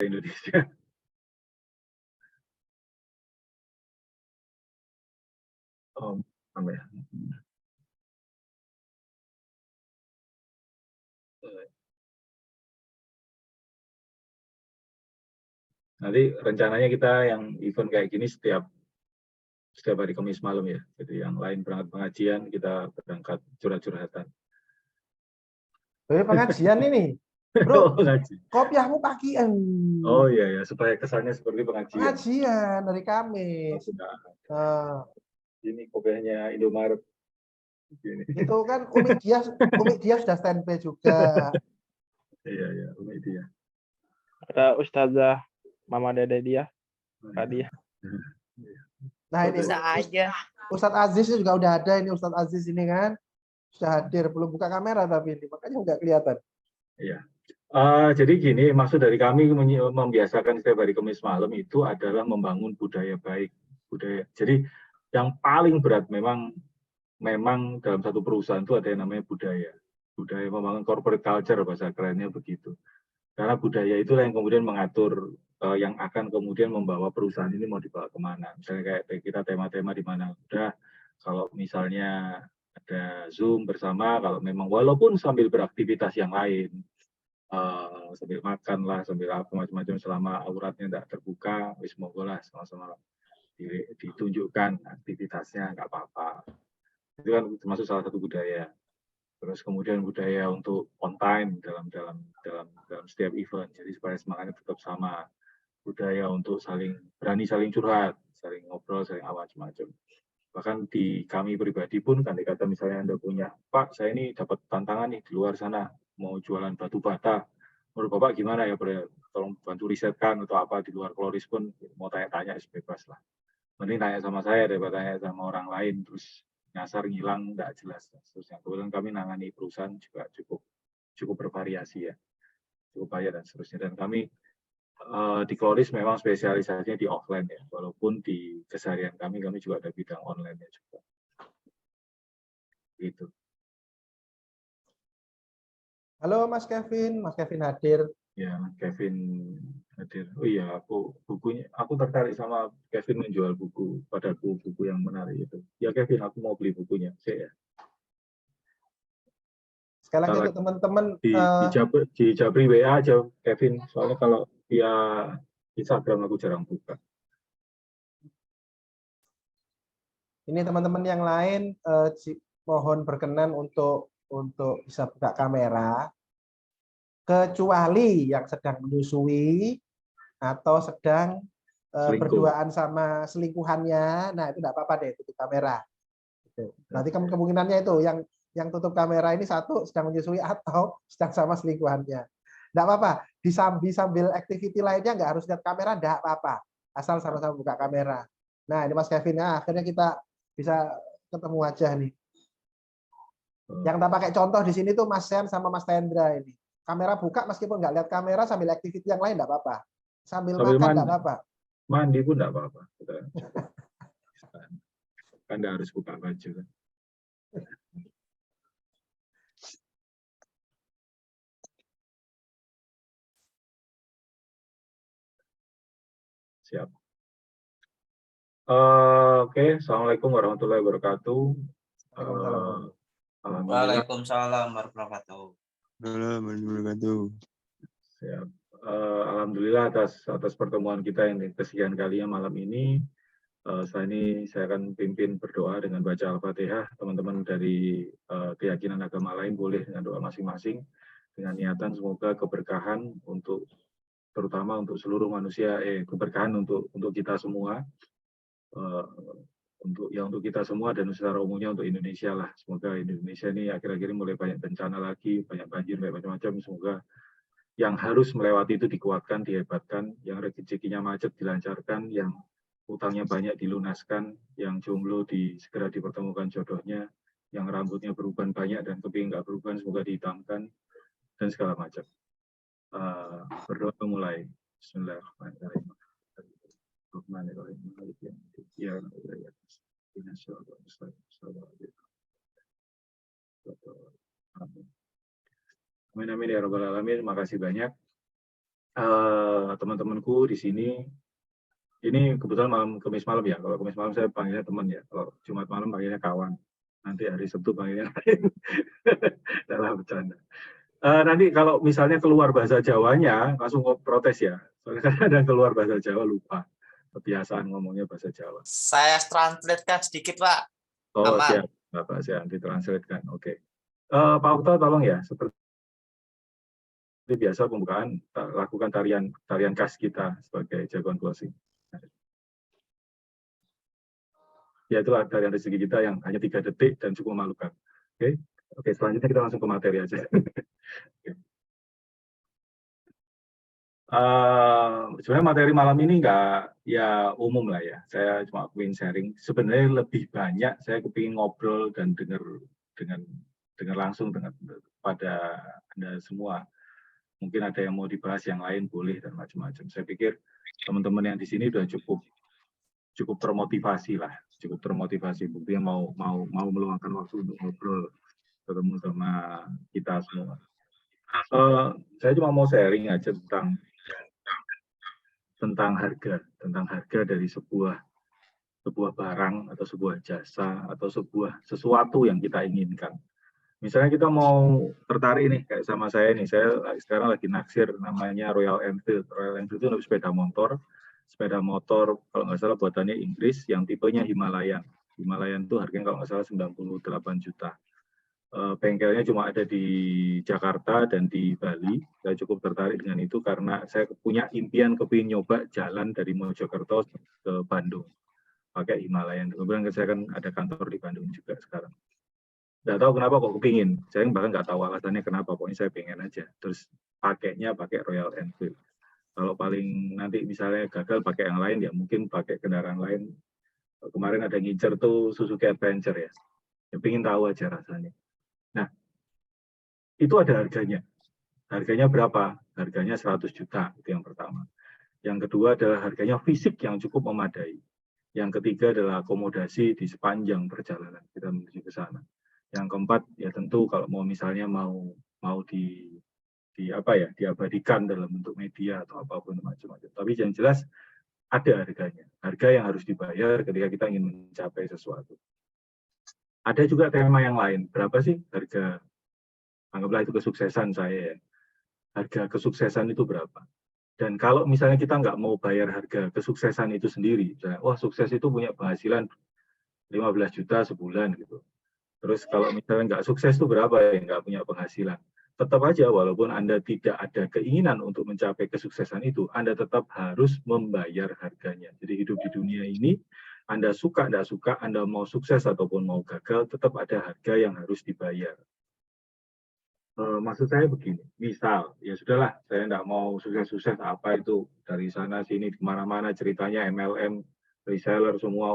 Indonesia. Oh, apa ya? Nanti rencananya kita yang event kayak gini setiap hari Kamis malam ya. Jadi yang lain berangkat pengajian, kita berangkat curhat-curhatan. Pengajian ini, bro. Kopiahmu pagian. Oh iya ya, supaya kesannya seperti pengajian. Pengajian dari Kamis. Ini kopiahnya Indomaret. Itu kan Umi Dia sudah standby juga. Iya ya, Umi Dia. Ada Ustazah Mama Dede dia, Kak dia. Nah ini bisa aja. Ustadz Aziz juga udah ada ini, Ustadz Aziz ini kan sudah hadir, belum buka kamera tapi ini makanya nggak kelihatan. Iya. Jadi gini, maksud dari kami membiasakan setiap hari Kamis malam itu adalah membangun budaya baik, budaya. Jadi yang paling berat memang dalam satu perusahaan itu ada yang namanya budaya membangun corporate culture, bahasa kerennya begitu. Karena budaya itulah yang kemudian mengatur yang akan kemudian membawa perusahaan ini mau dibawa kemana. Misalnya kayak kita tema-tema di mana udah kalau misalnya ada Zoom bersama, kalau memang walaupun sambil beraktivitas yang lain, sambil makan lah, sambil apa macam-macam selama auratnya tidak terbuka, wis monggo lah sama-sama ditunjukkan aktivitasnya, nggak apa-apa. Itu kan termasuk salah satu budaya. Terus kemudian budaya untuk on time dalam setiap event, jadi supaya semangatnya tetap sama. Budaya untuk berani saling curhat, saling ngobrol, saling macam-macam. Bahkan di kami pribadi pun kan dikata misalnya Anda punya, Pak, saya ini dapat tantangan nih di luar sana, mau jualan batu bata. Menurut Bapak gimana ya, tolong bantu risetkan atau apa di luar Kloris pun, mau tanya-tanya bebas lah. Mending tanya sama saya daripada tanya sama orang lain, terus nyasar ngilang nggak jelas. Seterusnya. Kemudian kami nangani perusahaan juga cukup bervariasi ya, cukup banyak dan seterusnya. Dan kami di Kloris memang spesialisasinya di offline ya, walaupun di keseharian kami juga ada bidang online ya juga. Gitu. Halo Mas Kevin hadir. Ya, Kevin hadir. Oh iya, aku tertarik sama Kevin menjual buku padaku, buku yang menarik itu. Ya Kevin, aku mau beli bukunya. Saya. Sekali lagi untuk teman-teman di Jabri WA aja Kevin, soalnya kalau via Instagram aku jarang buka. Ini teman-teman yang lain mohon berkenan untuk bisa buka kamera, kecuali yang sedang menyusui atau sedang berduaan sama selingkuhannya. Nah itu tidak apa-apa deh, tutup kamera. Nanti kemungkinannya itu yang tutup kamera ini satu sedang menyusui atau sedang sama selingkuhannya. Tidak apa-apa, sambil activity lainnya nggak harus lihat kamera, tidak apa-apa, asal sama-sama buka kamera. Nah ini Mas Kevin, akhirnya kita bisa ketemu wajah nih. Yang tak pakai contoh di sini tuh Mas Sen sama Mas Tendra ini. Kamera buka meskipun nggak lihat kamera, sambil activity yang lain nggak apa-apa. Sambil makan nggak apa-apa. Mandi pun nggak apa-apa. Kan nggak harus buka baju kan. Siap. Oke, Assalamualaikum warahmatullahi wabarakatuh. Waalaikumsalam warahmatullahi wabarakatuh. Siap. Alhamdulillah atas pertemuan kita yang kesekian kalinya malam ini. Setelah ini saya akan pimpin berdoa dengan baca Al-Fatihah. Teman-teman dari keyakinan agama lain boleh dengan doa masing-masing dengan niatan semoga keberkahan terutama untuk seluruh manusia, keberkahan untuk kita semua, untuk kita semua dan secara umumnya untuk Indonesia lah. Semoga Indonesia ini akhir-akhir ini mulai banyak bencana lagi, banyak banjir, banyak macam-macam. Semoga yang harus melewati itu dikuatkan, dihebatkan, yang rezekinya macet dilancarkan, yang utangnya banyak dilunaskan, yang jomblo segera dipertemukan jodohnya, yang rambutnya beruban banyak dan keping nggak beruban semoga dihitamkan, dan segala macam. Berdoa mulai. Bismillahirrahmanirrahim. Amin amin ya rabbal alamin. Terima kasih banyak. Teman-teman teman-temanku di sini, ini kebetulan malam Kamis malam ya. Kalau Kamis malam saya panggilnya teman ya. Kalau Jumat malam panggilnya kawan. Nanti hari Sabtu panggilnya lain. Dalam bercanda. Nanti kalau misalnya keluar bahasa Jawanya, langsung protes ya. Soalnya ada keluar bahasa Jawa lupa. Kebiasaan ngomongnya bahasa Jawa. Saya translate-kan sedikit, Pak. Oh, Aman. siap. Bapak siap ditranslatekan. Oke. Pak Okto tolong ya, seperti biasa pembukaan lakukan tarian khas kita sebagai jagoan closing. Ya itulah tarian rezeki kita yang hanya 3 detik dan cukup memalukan. Oke, selanjutnya kita langsung ke materi aja. Sebenarnya materi malam ini nggak ya umum lah ya. Saya cuma ingin sharing. Sebenarnya lebih banyak saya kepingin ngobrol dan dengar langsung pada Anda semua. Mungkin ada yang mau dibahas yang lain boleh dan macam-macam. Saya pikir teman-teman yang di sini sudah cukup termotivasi lah, buktinya mau meluangkan waktu untuk ngobrol ketemu sama kita semua. Saya cuma mau sharing aja tentang harga dari sebuah barang atau sebuah jasa atau sesuatu yang kita inginkan. Misalnya kita mau tertarik nih kayak sama saya nih, saya sekarang lagi naksir namanya Royal Enfield. Royal Enfield itu sepeda motor kalau nggak salah buatannya Inggris yang tipenya Himalayan. Himalayan itu harganya kalau nggak salah 98 juta. Bengkelnya cuma ada di Jakarta dan di Bali. Saya cukup tertarik dengan itu karena saya punya impian kepingin nyoba jalan dari Mojokerto ke Bandung pakai Himalayan. Kemudian saya kan ada kantor di Bandung juga sekarang. Nggak tahu kenapa kok kepingin. Saya bahkan nggak tahu alasannya kenapa. Pokoknya saya pengen aja. Terus pakainya pakai Royal Enfield. Kalau paling nanti misalnya gagal pakai yang lain, ya mungkin pakai kendaraan lain. Kemarin ada ngincer tuh Suzuki Adventure ya. Ya pengen tahu aja rasanya. Nah, itu ada harganya. Harganya berapa? Harganya 100 juta, itu yang pertama. Yang kedua adalah harganya fisik yang cukup memadai. Yang ketiga adalah akomodasi di sepanjang perjalanan kita menuju ke sana. Yang keempat ya tentu kalau mau misalnya mau diabadikan dalam bentuk media atau apapun macam-macam. Tapi yang jelas ada harganya. Harga yang harus dibayar ketika kita ingin mencapai sesuatu. Ada juga tema yang lain. Berapa sih harga? Anggaplah itu kesuksesan saya ya. Harga kesuksesan itu berapa? Dan kalau misalnya kita nggak mau bayar harga kesuksesan itu sendiri, misalnya, wah sukses itu punya penghasilan 15 juta sebulan gitu. Terus kalau misalnya nggak sukses itu berapa ya, nggak punya penghasilan. Tetap aja walaupun Anda tidak ada keinginan untuk mencapai kesuksesan itu, Anda tetap harus membayar harganya. Jadi hidup di dunia ini, Anda suka, tidak suka, Anda mau sukses ataupun mau gagal, tetap ada harga yang harus dibayar. Maksud saya begini, misal, ya sudahlah, saya tidak mau sukses-sukses apa itu, dari sana sini, kemana-mana ceritanya MLM, reseller, semua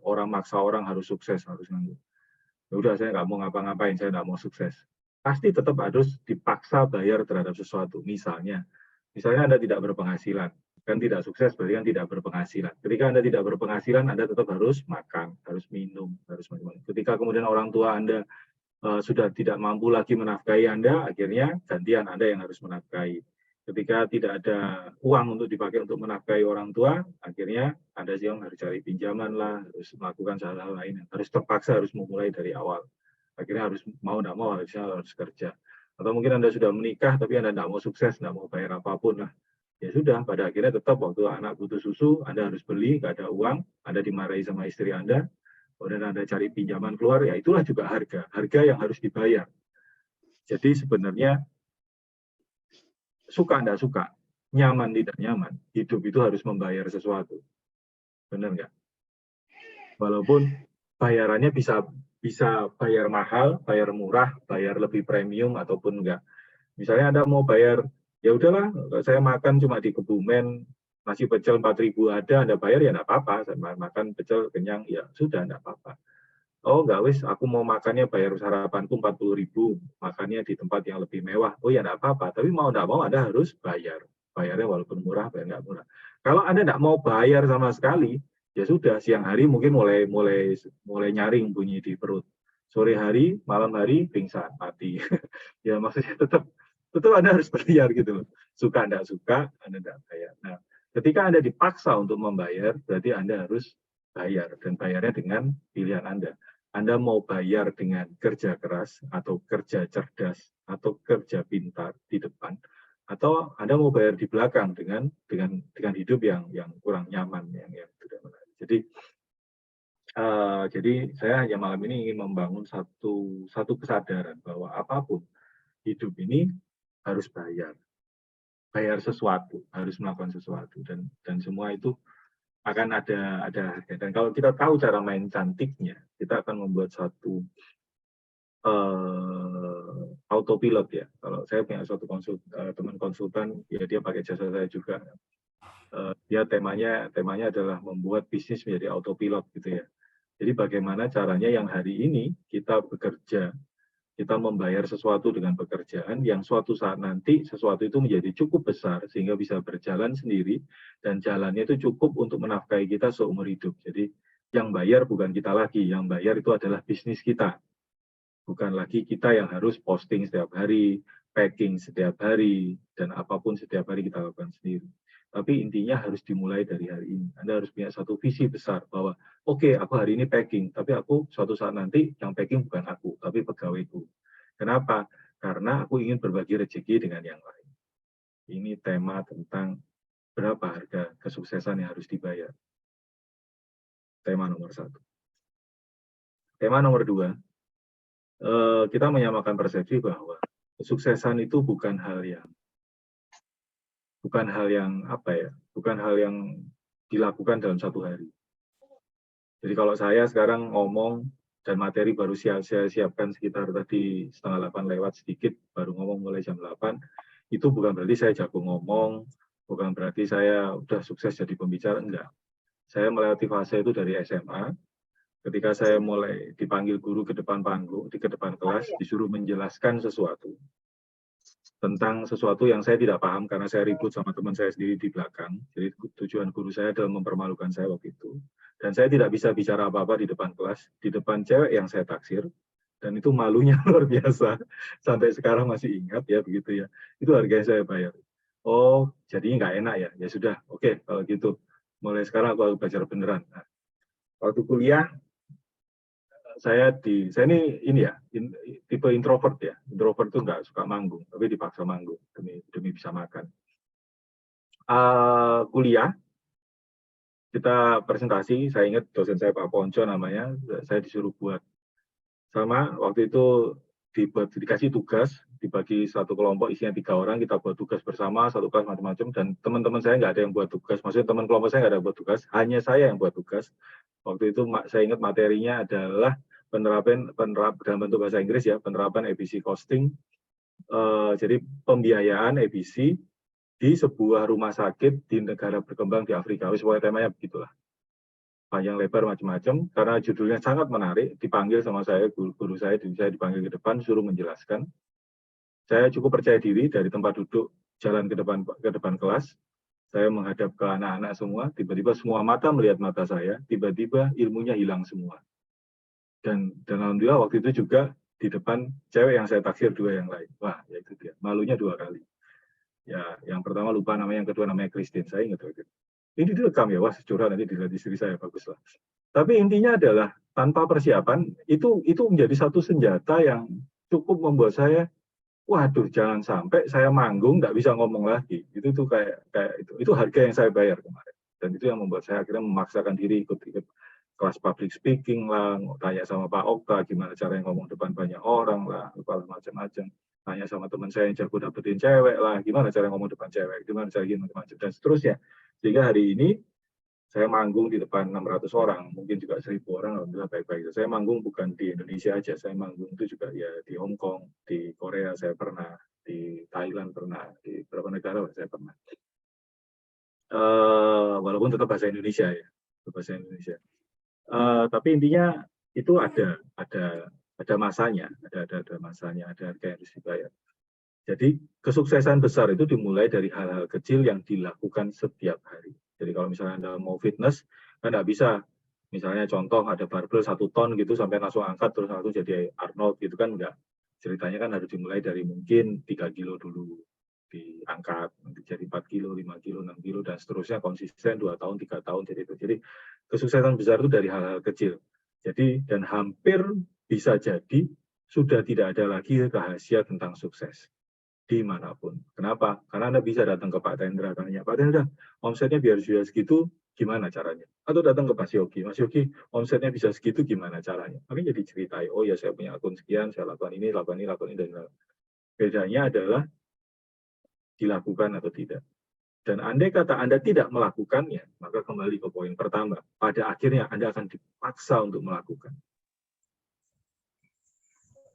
orang maksa orang harus sukses, harus nganggur. Ya udah saya nggak mau ngapa-ngapain, saya nggak mau sukses. Pasti tetap harus dipaksa bayar terhadap sesuatu. Misalnya Anda tidak berpenghasilan, kan tidak sukses berarti kan tidak berpenghasilan. Ketika Anda tidak berpenghasilan, Anda tetap harus makan, harus minum, harus macam-macam. Ketika kemudian orang tua Anda sudah tidak mampu lagi menafkahi Anda, akhirnya gantian Anda yang harus menafkahi. Ketika tidak ada uang untuk dipakai untuk menafkahi orang tua, akhirnya Anda yang harus cari pinjaman lah, harus melakukan hal-hal lain, harus terpaksa harus memulai dari awal. Akhirnya harus mau tidak mau harus kerja. Atau mungkin Anda sudah menikah tapi Anda tidak mau sukses, tidak mau bayar apapun lah. Ya sudah, pada akhirnya tetap waktu anak butuh susu, Anda harus beli, nggak ada uang, Anda dimarahi sama istri Anda, kemudian Anda cari pinjaman keluar, ya itulah juga harga yang harus dibayar. Jadi sebenarnya suka tidak suka, nyaman tidak nyaman, hidup itu harus membayar sesuatu. Benar nggak? Walaupun bayarannya bisa bayar mahal, bayar murah, bayar lebih premium ataupun enggak. Misalnya Anda mau bayar, ya udahlah, saya makan cuma di Kebumen, nasi pecel 4.000 ada, Anda bayar ya enggak apa-apa, saya makan pecel kenyang, ya sudah enggak apa-apa. Oh enggak wis, aku mau makannya bayar sarapanku 40.000, makannya di tempat yang lebih mewah. Oh ya enggak apa-apa, tapi mau enggak mau Anda harus bayar. Bayarnya walaupun murah, bayar enggak murah. Kalau Anda enggak mau bayar sama sekali, ya sudah, siang hari mungkin mulai nyaring bunyi di perut. Sore hari, malam hari pingsan, mati. Ya maksudnya tetap Tentu Anda harus bayar gitu loh. Suka enggak suka, Anda enggak bayar. Nah, ketika Anda dipaksa untuk membayar, berarti Anda harus bayar, dan bayarnya dengan pilihan Anda. Anda mau bayar dengan kerja keras, atau kerja cerdas, atau kerja pintar di depan, atau Anda mau bayar di belakang dengan hidup yang kurang nyaman, yang tidak menarik. Jadi saya hanya malam ini ingin membangun satu kesadaran bahwa apapun hidup ini harus bayar sesuatu, harus melakukan sesuatu, dan semua itu akan ada harga. Dan kalau kita tahu cara main cantiknya, kita akan membuat satu autopilot ya. Kalau saya punya suatu teman konsultan, ya dia pakai jasa saya juga. Dia temanya adalah membuat bisnis menjadi autopilot gitu ya. Jadi bagaimana caranya yang hari ini kita bekerja, kita membayar sesuatu dengan pekerjaan yang suatu saat nanti sesuatu itu menjadi cukup besar sehingga bisa berjalan sendiri, dan jalannya itu cukup untuk menafkahi kita seumur hidup. Jadi yang bayar bukan kita lagi, yang bayar itu adalah bisnis kita. Bukan lagi kita yang harus posting setiap hari, packing setiap hari, dan apapun setiap hari kita lakukan sendiri. Tapi intinya harus dimulai dari hari ini. Anda harus punya satu visi besar bahwa oke, aku hari ini packing, tapi aku suatu saat nanti yang packing bukan aku, tapi pegawaiku. Kenapa? Karena aku ingin berbagi rezeki dengan yang lain. Ini tema tentang berapa harga kesuksesan yang harus dibayar. Tema nomor 1. Tema nomor 2, kita menyamakan persepsi bahwa kesuksesan itu bukan hal yang dilakukan dalam satu hari. Jadi kalau saya sekarang ngomong dan materi baru saya siapkan sekitar tadi 7:30 lewat sedikit, baru ngomong mulai jam 8, itu bukan berarti saya jago ngomong, bukan berarti saya udah sukses jadi pembicara, enggak. Saya melewati fase itu dari SMA, ketika saya mulai dipanggil guru ke depan panggung, ke depan kelas, disuruh menjelaskan sesuatu tentang sesuatu yang saya tidak paham karena saya ribut sama teman saya sendiri di belakang. Jadi tujuan guru saya adalah mempermalukan saya waktu itu. Dan saya tidak bisa bicara apa-apa di depan kelas, di depan cewek yang saya taksir. Dan itu malunya luar biasa. Sampai sekarang masih ingat ya begitu ya. Itu harga yang saya bayar. Oh, jadi nggak enak ya. Ya sudah, oke kalau gitu. Mulai sekarang aku belajar beneran. Nah, waktu kuliah, saya ini ya tipe introvert ya. Introvert tuh nggak suka manggung, tapi dipaksa manggung demi bisa makan. Kuliah kita presentasi, saya ingat dosen saya Pak Ponco namanya, saya disuruh buat sama waktu itu dikasih tugas, dibagi satu kelompok isinya 3 orang, kita buat tugas bersama satu kelas macam-macam, dan teman-teman saya nggak ada yang buat tugas, maksudnya teman kelompok saya nggak ada yang buat tugas, hanya saya yang buat tugas. Waktu itu saya ingat materinya adalah penerapan dalam bentuk bahasa Inggris ya, penerapan ABC costing, jadi pembiayaan ABC di sebuah rumah sakit di negara berkembang di Afrika. Pokoknya temanya begitulah, panjang lebar macam-macam, karena judulnya sangat menarik. Dipanggil sama saya, guru saya dipanggil ke depan, suruh menjelaskan. Saya cukup percaya diri dari tempat duduk, jalan ke depan kelas. Saya menghadap ke anak-anak semua, tiba-tiba semua mata melihat mata saya, tiba-tiba ilmunya hilang semua. Dan alhamdulillah waktu itu juga di depan cewek yang saya taksir 2 yang lain. Wah, ya itu dia. Malunya 2 kali. Ya, yang pertama lupa namanya, yang kedua namanya Christine. Saya ingat itu. Ini direkam ya, wah curhat nanti dilihat istri saya, bagus lah. Tapi intinya adalah tanpa persiapan itu menjadi satu senjata yang cukup membuat saya, waduh jangan sampai saya manggung nggak bisa ngomong lagi. Itu tuh kayak itu harga yang saya bayar kemarin. Dan itu yang membuat saya akhirnya memaksakan diri ikut kelas public speaking lah, tanya sama Pak Okta gimana cara ngomong depan banyak orang lah, macam-macam. Tanya sama teman saya yang jago dapetin cewek lah, gimana cara ngomong depan cewek, gimana cara macam-macam, dan seterusnya. Sehingga hari ini saya manggung di depan 600 orang, mungkin juga 1.000 orang, alhamdulillah baik-baik. Saya manggung bukan di Indonesia aja, saya manggung itu juga ya di Hong Kong, di Korea saya pernah, di Thailand pernah, di beberapa negara saya pernah. Walaupun tetap bahasa Indonesia ya, bahasa Indonesia. Tapi intinya itu ada masanya, ada masanya, ada harga yang harus dibayar. Jadi kesuksesan besar itu dimulai dari hal-hal kecil yang dilakukan setiap hari. Jadi kalau misalnya Anda mau fitness, kan nggak bisa, misalnya contoh ada barbel 1 ton gitu sampai langsung angkat terus langsung jadi Arnold gitu kan enggak. ceritanya kan harus dimulai dari mungkin 3 kilo dulu, diangkat nanti jadi 4 kilo, 5 kilo, 6 kilo, dan seterusnya konsisten 2 tahun, 3 tahun, jadi itu. Jadi kesuksesan besar itu dari hal-hal kecil. Jadi, dan hampir bisa jadi sudah tidak ada lagi rahasia tentang sukses dimanapun. Kenapa? Karena Anda bisa datang ke Pak Tendra, tanya, Pak Tendra, omsetnya biar sudah segitu, gimana caranya? Atau datang ke Mas Yogi, Mas Yogi, omsetnya bisa segitu, gimana caranya? Makanya jadi ceritai, oh ya saya punya akun sekian, saya lakukan ini, lakukan ini, lakukan ini, dan bedanya adalah dilakukan atau tidak. Dan andai kata Anda tidak melakukannya, maka kembali ke poin pertama, pada akhirnya Anda akan dipaksa untuk melakukan.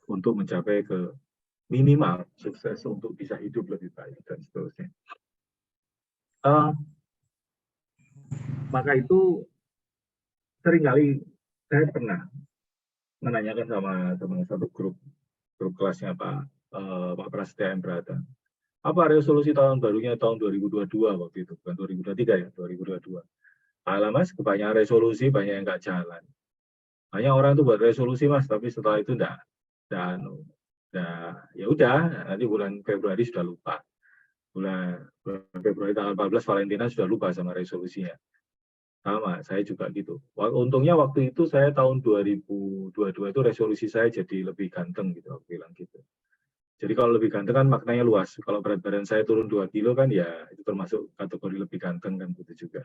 Untuk mencapai ke minimal sukses untuk bisa hidup lebih baik dan seterusnya. Maka itu seringkali saya pernah menanyakan sama satu grup kelasnya Pak Prasetya M. Brata. Apa resolusi tahun barunya tahun 2022 waktu itu, bukan 2023 ya, 2022. Alah Mas, kebanyakan resolusi banyak yang nggak jalan. Banyak orang tuh buat resolusi Mas, tapi setelah itu enggak. Dan ya udah, nanti bulan Februari sudah lupa. Bulan Februari tanggal 14 Valentina sudah lupa sama resolusinya. Sama, saya juga gitu. Untungnya waktu itu saya tahun 2022 itu resolusi saya jadi lebih ganteng gitu, aku bilang gitu. Jadi kalau lebih ganteng kan maknanya luas. Kalau berat badan saya turun 2 kilo kan ya itu termasuk kategori lebih ganteng kan gitu juga.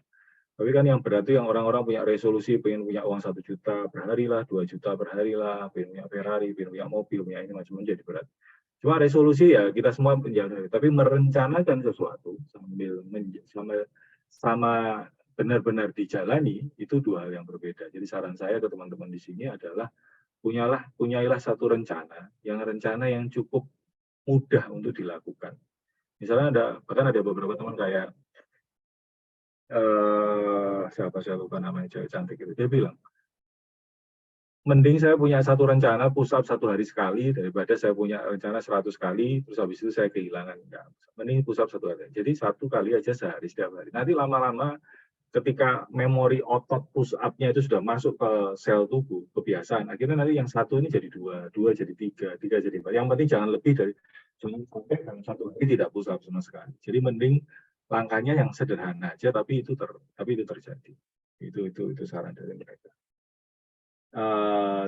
Tapi kan yang berat itu yang orang-orang punya resolusi, pengen punya uang 1 juta per hari lah, 2 juta per hari lah, pengen punya Ferrari, pengen punya mobil, punya ini macam-macam jadi berat. Cuma resolusi ya kita semua menjalani, tapi merencanakan sesuatu sambil sama benar-benar dijalani itu dua hal yang berbeda. Jadi saran saya ke teman-teman di sini adalah punyailah satu rencana yang cukup mudah untuk dilakukan. Misalnya bahkan ada beberapa teman kayak siapa saya lupa namanya, cewek cantik itu, dia bilang mending saya punya satu rencana push up 1 hari sekali daripada saya punya rencana 100 kali terus habis itu saya kehilangan. Mending push up 1 hari. Jadi 1 kali aja sehari setiap hari. Nanti lama-lama ketika memori otot push up-nya itu sudah masuk ke sel tubuh, kebiasaan. Akhirnya nanti yang 1 ini jadi 2, 2 jadi 3, 3 jadi 4. Yang penting jangan lebih dari jangan sampai dalam 1 hari tidak push up sama sekali. Jadi mending langkahnya yang sederhana aja tapi itu terjadi. Itu saran dari mereka.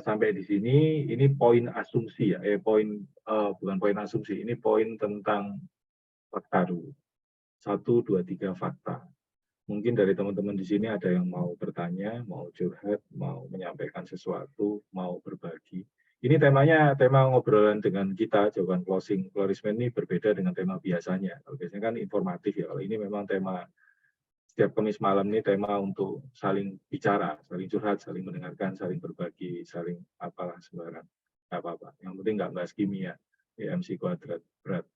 Sampai di sini ini poin asumsi ya, bukan poin asumsi, ini poin tentang fakta dulu. 1, 2, 3 fakta. Mungkin dari teman-teman di sini ada yang mau bertanya, mau curhat, mau menyampaikan sesuatu, mau berbagi. Ini tema ngobrolan dengan kita, jawaban closing ini berbeda dengan tema biasanya. Kalau biasanya kan informatif ya, kalau ini memang tema setiap Kamis malam ini tema untuk saling bicara, saling curhat, saling mendengarkan, saling berbagi, saling apalah sembarang. Nggak apa-apa. Yang penting nggak bahas kimia, MC kuadrat berat.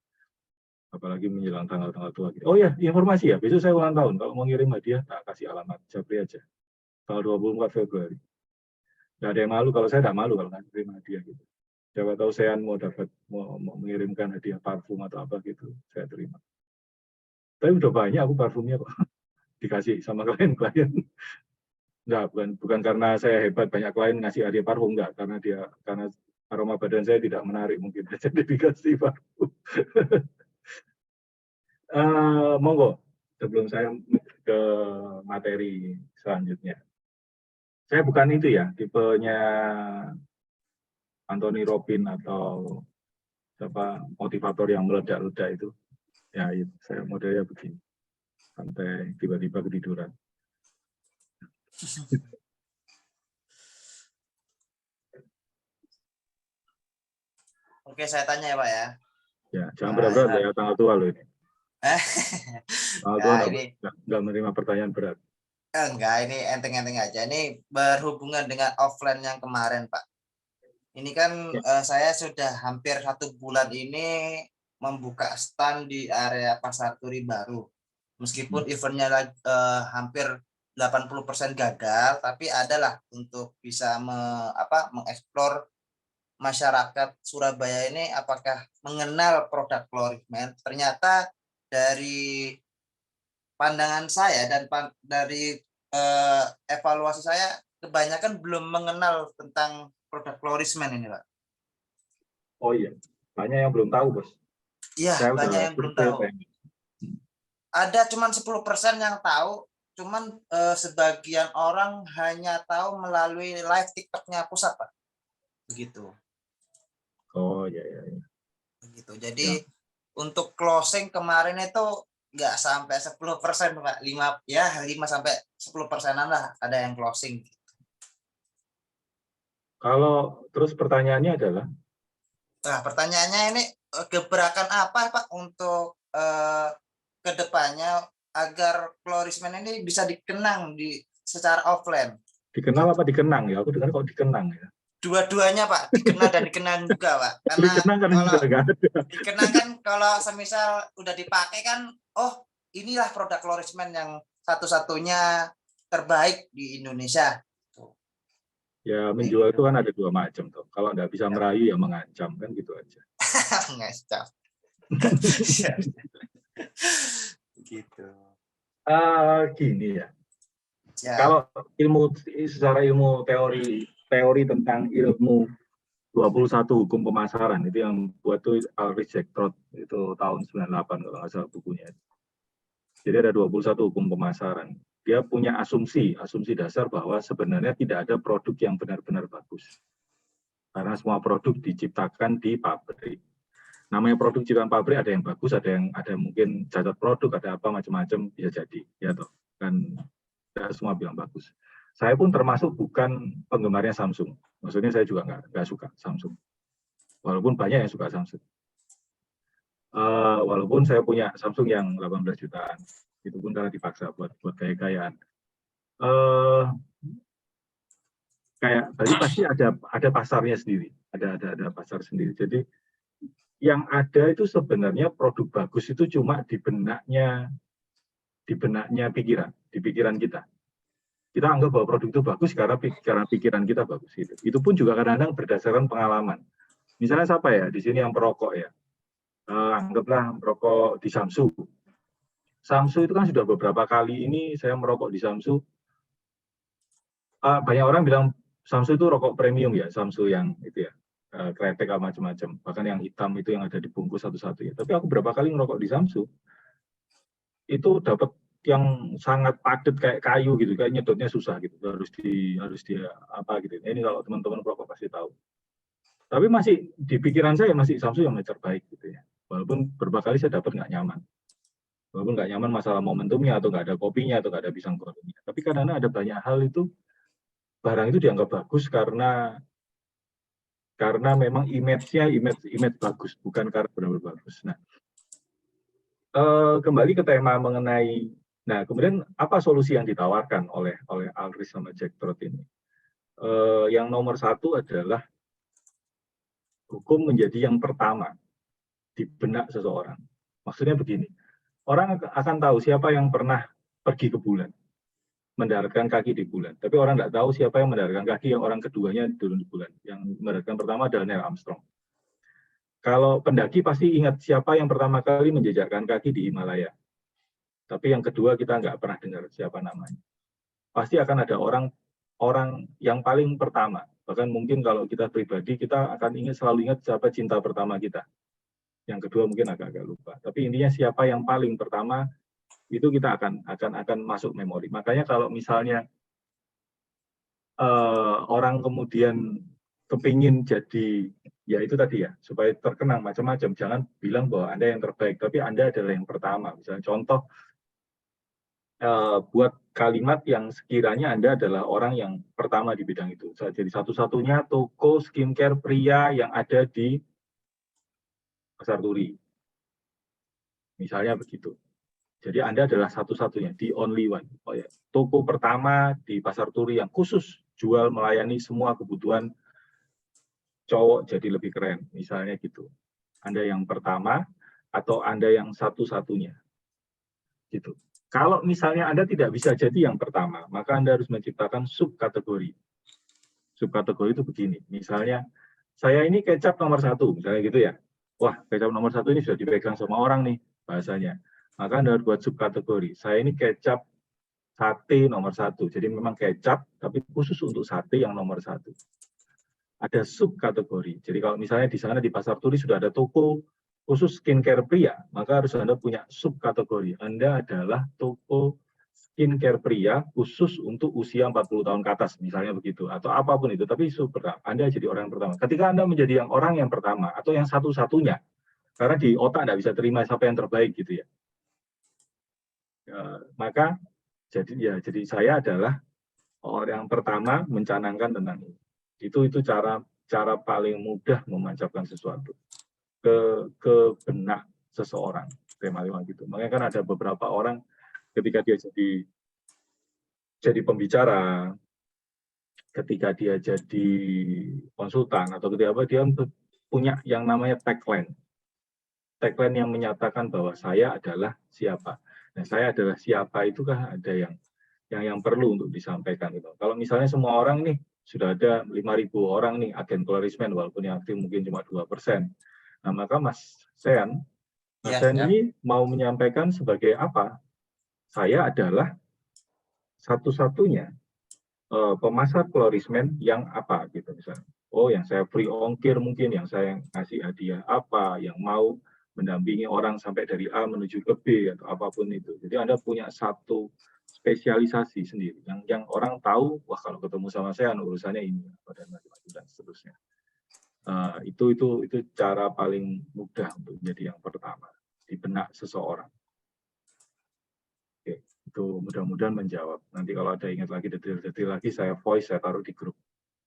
Apalagi menjelang tanggal-tanggal tua. Gitu. Oh ya, informasi ya. Besok saya ulang tahun. Kalau mau ngirim hadiah, tak kasih alamat. Japri aja. Tanggal 24 Februari. Nggak ada yang malu. Kalau saya nggak malu kalau nggak kirim hadiah gitu. Siapa tahu saya mau mengirimkan hadiah parfum atau apa gitu, saya terima. Tapi udah banyak aku parfumnya kok. Dikasih sama klien-klien. Enggak, bukan karena saya hebat banyak klien ngasih hadiah parfum, enggak, karena aroma badan saya tidak menarik mungkin jadi dikasih parfum. Monggo sebelum saya ke materi selanjutnya. Saya bukan itu ya, tipenya Anthony Robbins atau siapa motivator yang meledak-ledak itu. Ya, itu saya modelnya begini. Sampai tiba-tiba ketiduran. Oke, saya tanya ya Pak ya. Ya, jangan berat-berat ya, tanggal tua loh ini. Tanggal tua nggak menerima pertanyaan berat. Enggak, ini enteng-enteng aja. Ini berhubungan dengan offline yang kemarin Pak. Ini kan saya sudah hampir 1 bulan ini membuka stand di area Pasar Turi Baru. Meskipun eventnya hampir 80% gagal, tapi adalah untuk bisa mengeksplor masyarakat Surabaya ini apakah mengenal produk Florisman. Ternyata dari pandangan saya dan dari evaluasi saya kebanyakan belum mengenal tentang produk Florisman ini Pak. Oh iya, Banyak yang belum tahu, Bos. Iya, Saya banyak udah yang belum survei, tahu. banyak. Ada cuman 10% yang tahu, cuman sebagian orang hanya tahu melalui live TikTok-nya pusat, Pak. Begitu. Oh ya ya. Begitu. Jadi untuk closing kemarin itu nggak sampai 10%, Pak. 5 sampai 10%-an lah ada yang closing. Kalau terus pertanyaannya adalah, Nah, pertanyaannya ini gebrakan apa, Pak, untuk kedepannya agar Florisman ini bisa dikenang secara offline? dikenal apa dikenang ya? Aku dengar kok dikenang ya. Dua-duanya, Pak, dikenal dan dikenang juga, Pak. Karena Dikenang kan kalau sudah nggak ada. dikenang kan kalau semisal udah dipakai kan, oh inilah produk Florisman yang satu-satunya terbaik di Indonesia. Ya menjual itu kan ada dua macam tuh. Kalau nggak bisa merayu ya mengancam kan gitu aja. Ngecap. Gitu. Gini ya. Ya. Kalau secara ilmu teori tentang ilmu 21 hukum pemasaran itu yang buat tuh Ulrich Jektrot itu tahun 98 kalau nggak salah bukunya. Jadi ada 21 hukum pemasaran. Dia punya asumsi dasar bahwa sebenarnya tidak ada produk yang benar-benar bagus. Karena semua produk diciptakan di pabrik. Namanya produk ciptaan pabrik ada yang bagus, ada yang mungkin cacat produk, ada apa macam-macam bisa jadi, ya toh. Dan tidak semua bilang bagus. Saya pun termasuk bukan penggemarnya Samsung. Maksudnya saya juga nggak suka Samsung. Walaupun banyak yang suka Samsung. Walaupun saya punya Samsung yang 18 jutaan. Itu pun karena dipaksa buat gaya-gayaan. Kayak tadi pasti ada pasarnya sendiri, ada pasar sendiri. Jadi yang ada itu sebenarnya produk bagus itu cuma di benaknya pikiran, di pikiran kita. Kita anggap bahwa produk itu bagus karena pikiran kita bagus gitu. Itu pun juga kadang-kadang berdasarkan pengalaman. Misalnya siapa ya di sini yang perokok ya, anggaplah merokok di Samsu. Samsu itu kan sudah beberapa kali ini saya merokok di Samsu. Banyak orang bilang Samsu itu rokok premium ya, Samsu yang itu ya, kretek macam-macam. Bahkan yang hitam itu yang ada di bungkus satu-satu ya. Tapi aku berapa kali ngerokok di Samsu, itu dapat yang sangat padat kayak kayu gitu, kayak nyedotnya susah gitu. Harus di apa gitu. Ini kalau teman-teman perokok pasti tahu. Tapi masih di pikiran saya masih Samsu yang terbaik gitu ya. Walaupun beberapa kali saya dapat nggak nyaman. Walaupun nggak nyaman masalah momentumnya atau nggak ada kopinya atau nggak ada pisang gorengnya. Tapi kadang-kadang ada banyak hal itu barang itu dianggap bagus karena memang image-nya image bagus, bukan karena benar-benar bagus. Nah, kembali ke tema mengenai, nah kemudian apa solusi yang ditawarkan oleh Ulrich sama Jektrot ini? Yang nomor satu adalah hukum menjadi yang pertama di benak seseorang. Maksudnya begini, orang akan tahu siapa yang pernah pergi ke bulan, mendaratkan kaki di bulan. Tapi orang nggak tahu siapa yang mendaratkan kaki yang orang keduanya turun di bulan. Yang mendaratkan pertama adalah Neil Armstrong. Kalau pendaki pasti ingat siapa yang pertama kali menjejakkan kaki di Himalaya. Tapi yang kedua kita nggak pernah dengar siapa namanya. Pasti akan ada orang yang paling pertama. Bahkan mungkin kalau kita pribadi kita akan selalu ingat siapa cinta pertama kita. Yang kedua mungkin agak-agak lupa. Tapi intinya siapa yang paling pertama itu kita akan masuk memori. Makanya kalau misalnya orang kemudian kepingin jadi ya itu tadi ya supaya terkenang macam-macam, jangan bilang bahwa Anda yang terbaik, tapi Anda adalah yang pertama. Misalnya contoh buat kalimat yang sekiranya Anda adalah orang yang pertama di bidang itu. Jadi satu-satunya toko skincare pria yang ada di Pasar Turi. Misalnya begitu. Jadi Anda adalah satu-satunya, the only one. Oh ya, toko pertama di Pasar Turi yang khusus jual melayani semua kebutuhan cowok jadi lebih keren, misalnya gitu. Anda yang pertama atau Anda yang satu-satunya. Gitu. Kalau misalnya Anda tidak bisa jadi yang pertama, maka Anda harus menciptakan subkategori. Subkategori itu begini, misalnya saya ini kecap nomor 1, misalnya gitu ya. Wah, kecap nomor 1 ini sudah dipegang sama orang nih bahasanya. Maka Anda harus buat subkategori. Saya ini kecap sate nomor 1. Jadi memang kecap, tapi khusus untuk sate yang nomor 1. ada subkategori. Jadi kalau misalnya di sana di Pasar Turi sudah ada toko khusus skincare pria, maka harus Anda punya subkategori. Anda adalah toko skincare pria khusus untuk usia 40 tahun ke atas, misalnya begitu, atau apapun itu. Tapi super, Anda jadi orang yang pertama. Ketika Anda menjadi orang yang pertama atau yang satu-satunya, karena di otak Anda bisa terima siapa yang terbaik gitu ya. Maka jadi saya adalah orang yang pertama mencanangkan tentang ini. Itu cara paling mudah memancarkan sesuatu ke benak seseorang, tema gitu. Makanya kan ada beberapa orang ketika dia jadi pembicara, ketika dia jadi konsultan atau ketika apa, dia punya yang namanya tagline yang menyatakan bahwa saya adalah siapa. Nah, saya adalah siapa itu kan ada yang perlu untuk disampaikan gitu. Kalau misalnya semua orang nih sudah ada 5.000 orang nih agen colorismen walaupun yang aktif mungkin cuma 2%. Nah, maka Mas Sean ini mau menyampaikan sebagai apa? Saya adalah satu-satunya pemasar colorismen yang apa gitu misalnya. Oh, yang saya free ongkir mungkin, yang saya ngasih hadiah apa, yang mau mendampingi orang sampai dari A menuju ke B atau apapun itu. Jadi Anda punya satu spesialisasi sendiri yang orang tahu, wah kalau ketemu sama saya urusannya ini dan macam-macam dan seterusnya. Itu cara paling mudah untuk menjadi yang pertama di benak seseorang. Oke, itu mudah-mudahan menjawab. Nanti kalau ada ingat lagi detail-detail lagi saya voice, saya taruh di grup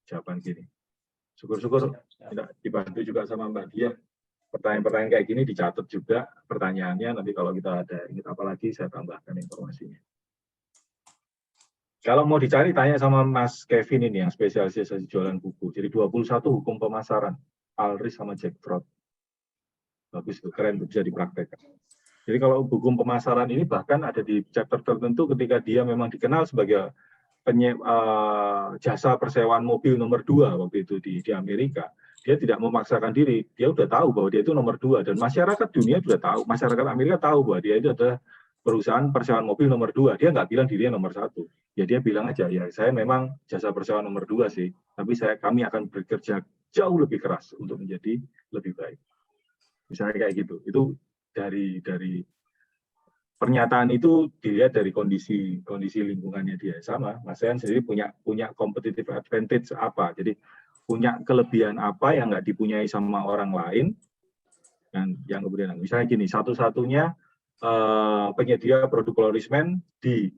jawaban gini. Syukur-syukur dibantu juga sama Mbak Dia. Pertanyaan-pertanyaan kayak gini dicatat juga pertanyaannya, nanti kalau kita ada ingat apa lagi saya tambahkan informasinya. Kalau mau dicari tanya sama Mas Kevin ini yang spesialisasi jualan buku. Jadi 21 hukum pemasaran, Alris sama Jack Trout. Bagus, itu keren, bisa dipraktekkan. Jadi kalau hukum pemasaran ini bahkan ada di chapter tertentu ketika dia memang dikenal sebagai jasa persewaan mobil nomor 2 waktu itu di Amerika. Dia tidak memaksakan diri, dia udah tahu bahwa dia itu nomor 2 dan masyarakat dunia sudah tahu, masyarakat Amerika tahu bahwa dia itu adalah perusahaan persewaan mobil nomor 2. Dia nggak bilang dirinya nomor 1. Ya dia bilang aja, ya saya memang jasa persewaan nomor 2 sih, tapi kami akan bekerja jauh lebih keras untuk menjadi lebih baik. Misalnya kayak gitu. Itu dari pernyataan itu dilihat dari kondisi lingkungannya dia. Sama, Mas Sean sendiri punya competitive advantage apa. Jadi punya kelebihan apa yang nggak dipunyai sama orang lain. Dan yang kemudian misalnya gini, satu-satunya penyedia produk colorismen di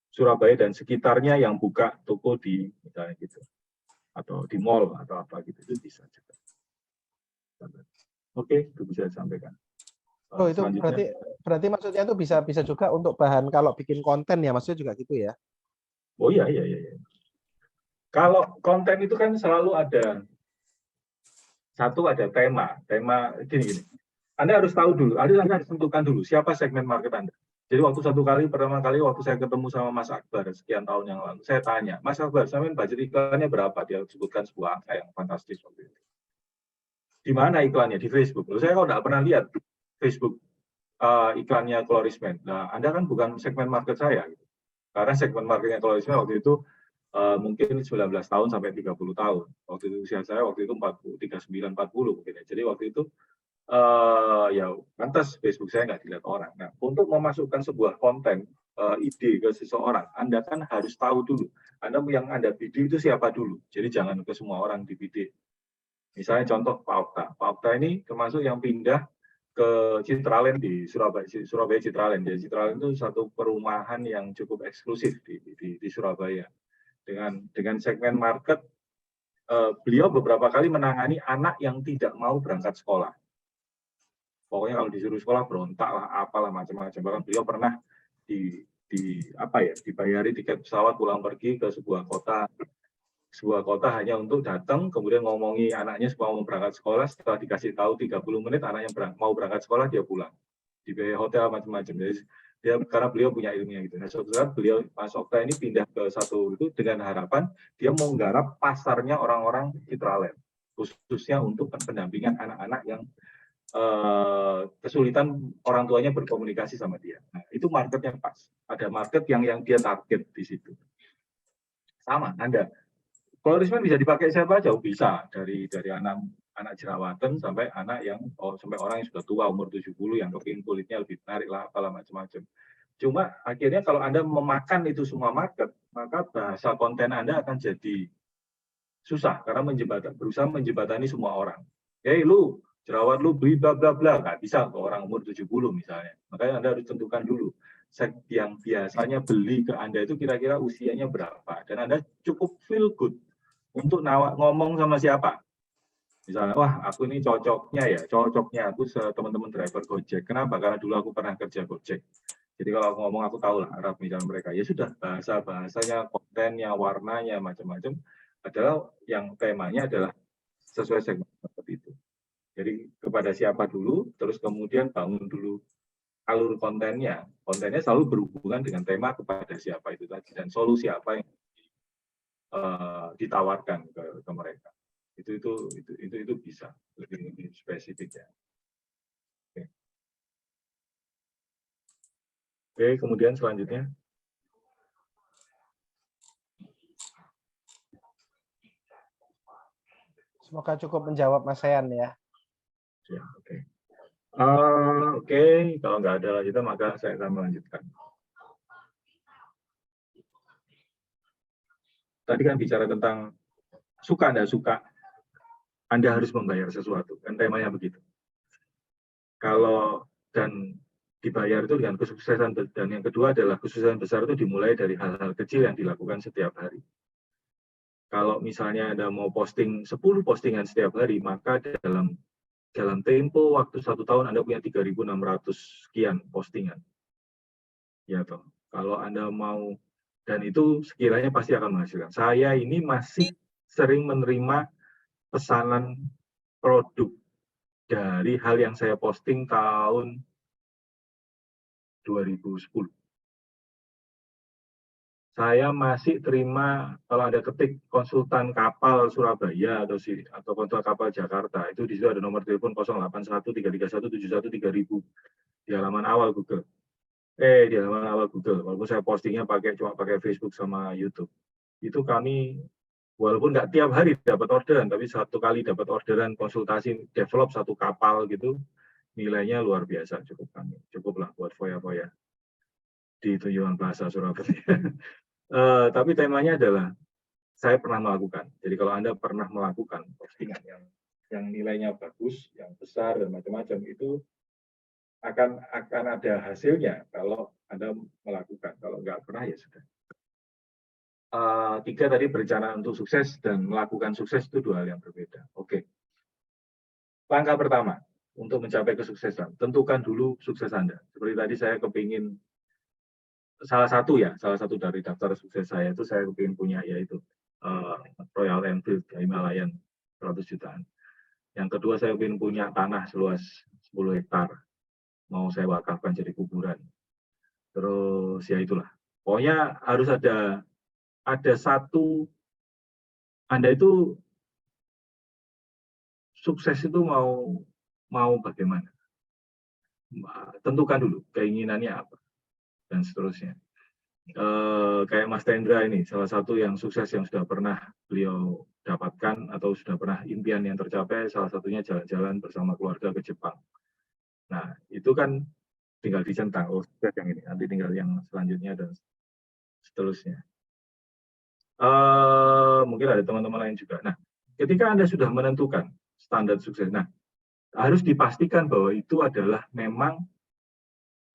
Surabaya dan sekitarnya yang buka toko di misalnya gitu atau di mall atau apa gitu, itu bisa juga. Oke, itu bisa disampaikan. Oh, itu berarti maksudnya itu bisa juga untuk bahan kalau bikin konten ya, maksudnya juga gitu ya? Oh iya. Kalau konten itu kan selalu ada tema gini. Anda harus tahu dulu, Anda harus tentukan dulu siapa segmen market Anda. Jadi pertama kali waktu saya ketemu sama Mas Akbar sekian tahun yang lalu, saya tanya, Mas Akbar, sampean budget iklannya berapa? Dia sebutkan sebuah angka yang fantastis waktu itu. Di mana iklannya? Di Facebook. Lalu saya kok nggak pernah lihat Facebook iklannya colorismen. Nah, Anda kan bukan segmen market saya, gitu. Karena segmen marketnya colorismen waktu itu mungkin 19 tahun sampai 30 tahun. Waktu itu usia saya waktu itu 39-40 mungkin ya. Jadi waktu itu ya pantas Facebook saya nggak dilihat orang. Nah, untuk memasukkan sebuah konten ide ke seseorang, Anda kan harus tahu dulu. Yang Anda bidik itu siapa dulu. Jadi jangan ke semua orang dibidik. Misalnya contoh Pak Okta. Pak Okta ini termasuk yang pindah ke Citraland di Surabaya Citraland. Jadi Citraland itu satu perumahan yang cukup eksklusif di Surabaya. Dengan segmen market, beliau beberapa kali menangani anak yang tidak mau berangkat sekolah. Pokoknya kalau disuruh sekolah berontak lah, apalah macam-macam. Bahkan beliau pernah dibayari tiket pesawat pulang pergi ke sebuah kota hanya untuk datang, kemudian ngomongi anaknya supaya mau berangkat sekolah. Setelah dikasih tahu 30 menit anaknya mau berangkat sekolah, dia pulang. Dibayar hotel macam-macam. Jadi karena beliau punya ilmunya gitu. Nah, suatu saat Mas Okta ini pindah ke satu itu dengan harapan dia mau menggarap pasarnya orang-orang Citraland, khususnya untuk pendampingan anak-anak yang kesulitan orang tuanya berkomunikasi sama dia. Nah, itu marketnya pas. Ada market yang dia target di situ. Sama, Anda. Florisman bisa dipakai siapa aja, bisa dari anak jerawatan sampai anak yang sampai orang yang sudah tua umur 70 yang kepingin kulitnya lebih menarik lah apalah macam-macam. Cuma akhirnya kalau Anda memakan itu semua market, maka bahasa konten Anda akan jadi susah karena berusaha menjembatani semua orang. Hey lu, jerawat lu beli bla bla bla, nggak bisa ke orang umur 70 misalnya. Makanya Anda harus tentukan dulu yang biasanya beli ke Anda itu kira-kira usianya berapa dan Anda cukup feel good untuk ngomong sama siapa. Misalnya, wah aku ini cocoknya aku teman-teman driver Gojek. Kenapa? Karena dulu aku pernah kerja Gojek. Jadi kalau aku ngomong aku tahu lah arah pembicaraan mereka. Ya sudah, bahasanya, kontennya, warnanya, macam-macam adalah yang temanya adalah sesuai segmen seperti itu. Jadi kepada siapa dulu, terus kemudian bangun dulu alur kontennya. Kontennya selalu berhubungan dengan tema kepada siapa itu tadi dan solusi apa yang ditawarkan ke mereka. Itu bisa lebih spesifik ya. Oke, kemudian selanjutnya. Semoga cukup menjawab Mas Sean ya. Ya, oke. Oke, kalau nggak ada lanjutan maka saya akan melanjutkan. Tadi kan bicara tentang suka nggak suka, Anda harus membayar sesuatu, kan temanya begitu. Kalau dan dibayar itu dengan kesuksesan, dan yang kedua adalah kesuksesan besar itu dimulai dari hal-hal kecil yang dilakukan setiap hari. Kalau misalnya Anda mau posting 10 postingan setiap hari, maka dalam tempo waktu 1 tahun Anda punya 3.600 sekian postingan. Ya toh. Kalau Anda mau, dan itu sekiranya pasti akan menghasilkan. Saya ini masih sering menerima pesanan produk dari hal yang saya posting tahun 2010. Saya masih terima kalau ada ketik konsultan kapal Surabaya atau konsultan kapal Jakarta, itu di situ ada nomor telepon 08133171713000 di halaman awal Google. Di halaman awal Google, walaupun saya postingnya cuma pakai Facebook sama YouTube. Itu kami walaupun nggak tiap hari dapat orderan, tapi satu kali dapat orderan konsultasi develop satu kapal gitu, nilainya luar biasa cukuplah buat foya-foya di Tunjungan Plaza Surabaya. Tapi temanya adalah saya pernah melakukan. Jadi kalau Anda pernah melakukan postingan yang nilainya bagus, yang besar dan macam-macam, itu akan ada hasilnya kalau Anda melakukan. Kalau nggak pernah ya sudah. 3 tadi berencana untuk sukses dan melakukan sukses itu 2 hal yang berbeda. Oke. Langkah pertama untuk mencapai kesuksesan, tentukan dulu sukses Anda. Seperti tadi saya kepingin salah satu dari daftar sukses saya itu saya kepingin punya yaitu Royal Enfield Himalayan 100 jutaan. Yang kedua saya kepingin punya tanah seluas 10 hektar. Mau saya wakafkan jadi kuburan. Terus ya itulah. Pokoknya harus ada satu, Anda itu sukses itu mau bagaimana. Tentukan dulu keinginannya apa dan seterusnya. Kayak Mas Tendra ini salah satu yang sukses yang sudah pernah beliau dapatkan atau sudah pernah impian yang tercapai, salah satunya jalan-jalan bersama keluarga ke Jepang. Nah itu kan tinggal dicentang, sukses yang ini, nanti tinggal yang selanjutnya dan seterusnya. Mungkin ada teman-teman lain juga. Nah, ketika Anda sudah menentukan standar sukses, nah harus dipastikan bahwa itu adalah memang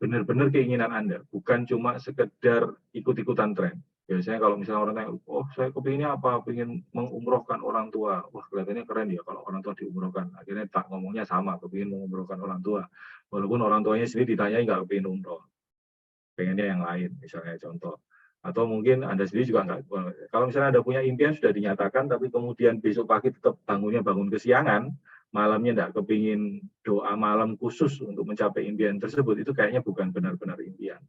benar-benar keinginan Anda, bukan cuma sekedar ikut-ikutan tren. Biasanya kalau misalnya orang tanya, oh saya kepinginnya apa, pengen mengumrohkan orang tua. Wah kelihatannya keren ya kalau orang tua diumrohkan. Akhirnya tak ngomongnya sama, kepingin mengumrohkan orang tua. Walaupun orang tuanya sendiri ditanyai nggak kepingin umroh. Pengennya yang lain, misalnya contoh. Atau mungkin Anda sendiri juga nggak, kalau misalnya Anda punya impian sudah dinyatakan, tapi kemudian besok pagi tetap bangun kesiangan, malamnya nggak kepingin doa malam khusus untuk mencapai impian tersebut, itu kayaknya bukan benar-benar impian.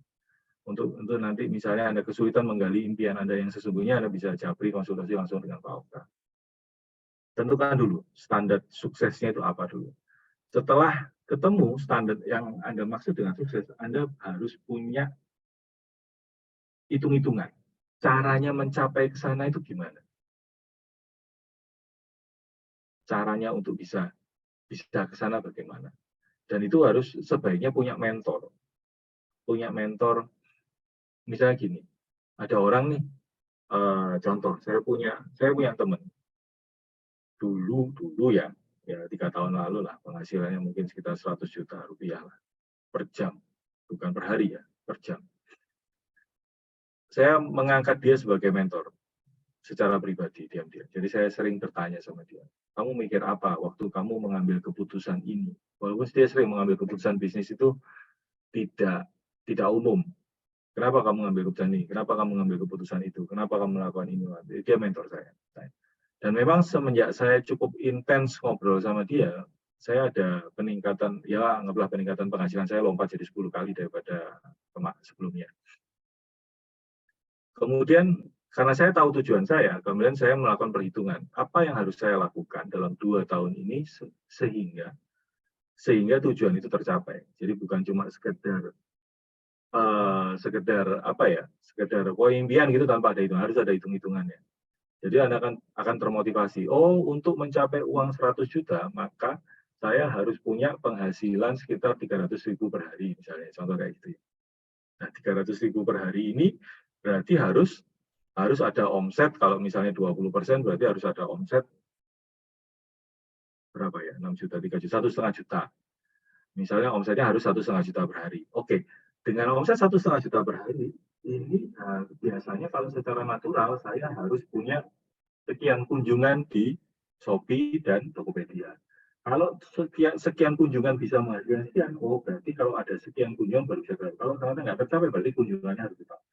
Untuk nanti misalnya Anda kesulitan menggali impian Anda yang sesungguhnya, Anda bisa japri konsultasi langsung dengan Pak Oka. Tentukan dulu standar suksesnya itu apa dulu. Setelah ketemu standar yang Anda maksud dengan sukses, Anda harus punya hitung-hitungan. Caranya mencapai ke sana itu gimana? caranya untuk bisa ke sana bagaimana. Dan itu harus sebaiknya punya mentor. Punya mentor, misalnya gini, ada orang nih, contoh, saya punya teman, dulu ya 3 tahun lalu lah, penghasilannya mungkin sekitar 100 juta rupiah lah, per jam, bukan per hari ya, per jam. Saya mengangkat dia sebagai mentor, secara pribadi, diam-diam. Jadi saya sering bertanya sama dia, kamu mikir apa waktu kamu mengambil keputusan ini? Walaupun dia sering mengambil keputusan bisnis itu tidak umum. Kenapa kamu ngambil keputusan ini? Kenapa kamu ngambil keputusan itu? Kenapa kamu melakukan ini? Dia mentor saya. Dan memang semenjak saya cukup intens ngobrol sama dia, saya ada peningkatan, ya anggaplah peningkatan penghasilan saya lompat jadi 10 kali daripada sebelumnya. Kemudian karena saya tahu tujuan saya, kemudian saya melakukan perhitungan apa yang harus saya lakukan dalam 2 tahun ini sehingga tujuan itu tercapai. Jadi bukan cuma sekedar impian gitu tanpa ada hitung, harus ada hitung-hitungannya. Jadi Anda akan termotivasi. Oh, untuk mencapai uang 100 juta, maka saya harus punya penghasilan sekitar 300.000 per hari, misalnya, contoh kayak gitu. Nah, 300.000 per hari ini berarti harus ada omset, kalau misalnya 20%, berarti harus ada omset berapa ya? 6 juta, 3 juta, 1,5 juta. Misalnya omsetnya harus 1,5 juta per hari. Oke, dengan omset 1,5 juta per hari, ini biasanya kalau secara natural saya harus punya sekian kunjungan di Shopee dan Tokopedia. Kalau sekian kunjungan bisa menghasilkan sekian, oh berarti kalau ada sekian kunjungan baru bisa tercapai. Kalau ternyata nggak tercapai, berarti kunjungannya harus ditambah.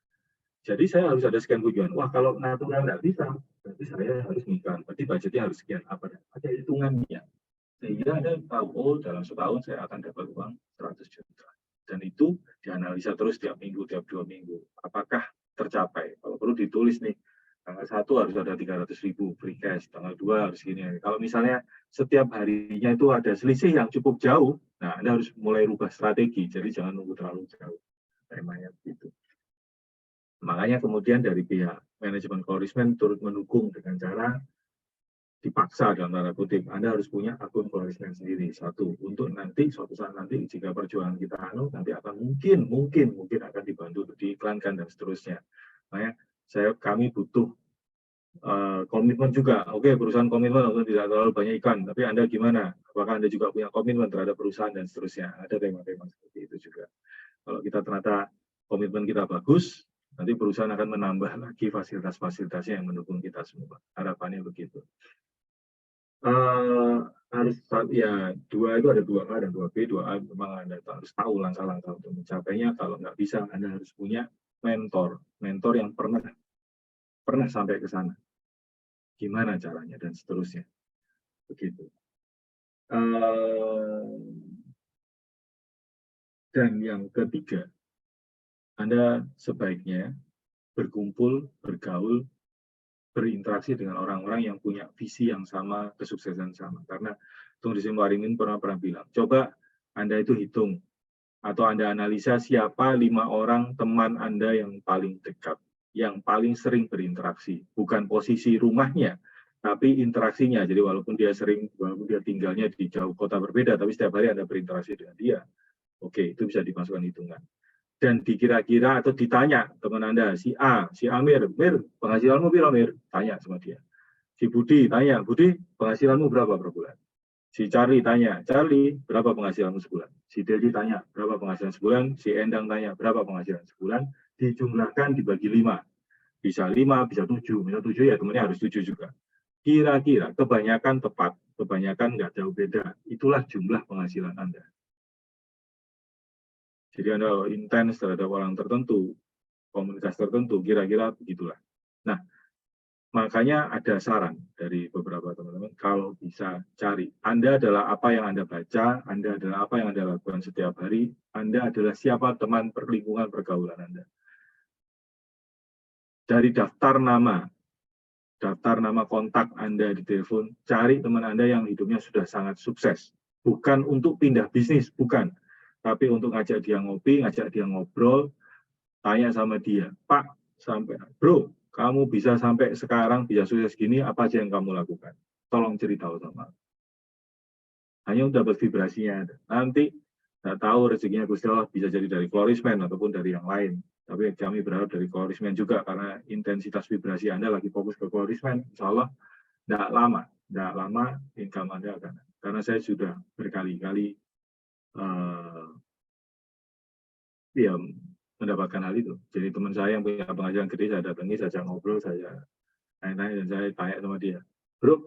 Jadi saya harus ada sekian kunjungan. Wah, kalau natural nggak bisa, berarti saya harus ngiklan. Berarti budgetnya harus sekian. Ada hitungannya. Sehingga Anda tahu, oh dalam setahun saya akan dapat uang 100 juta. Dan itu dianalisa terus tiap minggu, tiap 2 minggu. Apakah tercapai? Kalau perlu ditulis nih, tanggal 1 harus ada 300.000 free cash, tanggal 2 harus gini. Kalau misalnya setiap harinya itu ada selisih yang cukup jauh, nah Anda harus mulai rubah strategi. Jadi jangan nunggu terlalu jauh. Temanya begitu. Makanya kemudian dari pihak manajemen Korismen turut mendukung dengan cara dipaksa dalam tanda kutip, Anda harus punya akun Korismen sendiri. Satu, untuk nanti suatu saat nanti jika perjuangan kita nanti akan mungkin akan dibantu untuk diiklankan dan seterusnya. Makanya kami butuh komitmen juga. Oke, perusahaan komitmen untuk tidak terlalu banyak iklan, tapi Anda gimana? Apakah Anda juga punya komitmen terhadap perusahaan dan seterusnya? Ada tema-tema seperti itu juga. Kalau kita ternyata komitmen kita bagus, nanti perusahaan akan menambah lagi fasilitas-fasilitasnya yang mendukung kita semua. Harapannya begitu. Harus ya 2 itu ada 2A dan 2B. 2A memang Anda harus tahu langkah-langkah untuk mencapainya. Kalau nggak bisa, Anda harus punya mentor yang pernah sampai ke sana. Gimana caranya dan seterusnya. Begitu. Dan yang ketiga, Anda sebaiknya berkumpul, bergaul, berinteraksi dengan orang-orang yang punya visi yang sama, kesuksesan sama. Karena Tung Disem Waringin pernah bilang, coba Anda itu hitung atau Anda analisa siapa 5 orang teman Anda yang paling dekat, yang paling sering berinteraksi. Bukan posisi rumahnya, tapi interaksinya. Jadi walaupun dia tinggalnya di jauh kota berbeda, tapi setiap hari Anda berinteraksi dengan dia. Oke, itu bisa dimasukkan hitungan. Dan dikira-kira atau ditanya teman Anda, si Amir, penghasilanmu berapa, Mir? Tanya sama dia. Si Budi tanya, Budi, penghasilanmu berapa per bulan? Si Charlie tanya, Charlie, berapa penghasilanmu sebulan? Si Dedi tanya, berapa penghasilan sebulan? Si Endang tanya, berapa penghasilan sebulan? Dijumlahkan dibagi 5. Bisa 5, bisa 7. Bisa 7 ya temannya harus 7 juga. Kira-kira kebanyakan tepat, kebanyakan nggak jauh beda. Itulah jumlah penghasilan Anda. Jadi Anda intens terhadap orang tertentu, komunitas tertentu, kira-kira begitulah. Nah, makanya ada saran dari beberapa teman-teman, kalau bisa cari. Anda adalah apa yang Anda baca, Anda adalah apa yang Anda lakukan setiap hari, Anda adalah siapa teman perlingkungan pergaulan Anda. Dari daftar nama kontak Anda di telepon, cari teman Anda yang hidupnya sudah sangat sukses. Bukan untuk pindah bisnis, bukan. Tapi untuk ngajak dia ngopi, ngajak dia ngobrol, tanya sama dia, Pak, Bro, kamu bisa sampai sekarang, bisa sukses gini, apa aja yang kamu lakukan? Tolong cerita sama hanya untuk dapat vibrasinya. Nanti nggak tahu rezekinya Gusti Allah bisa jadi dari Florisman ataupun dari yang lain. Tapi kami berharap dari Florisman juga karena intensitas vibrasi Anda lagi fokus ke Florisman, insya Allah nggak lama income Anda akan. Karena saya sudah berkali-kali ya mendapatkan hal itu. Jadi teman saya yang punya penghasilan gede, saya datangi, saya ngobrol, saya tanya-tanya dan saya tanya sama dia, bro,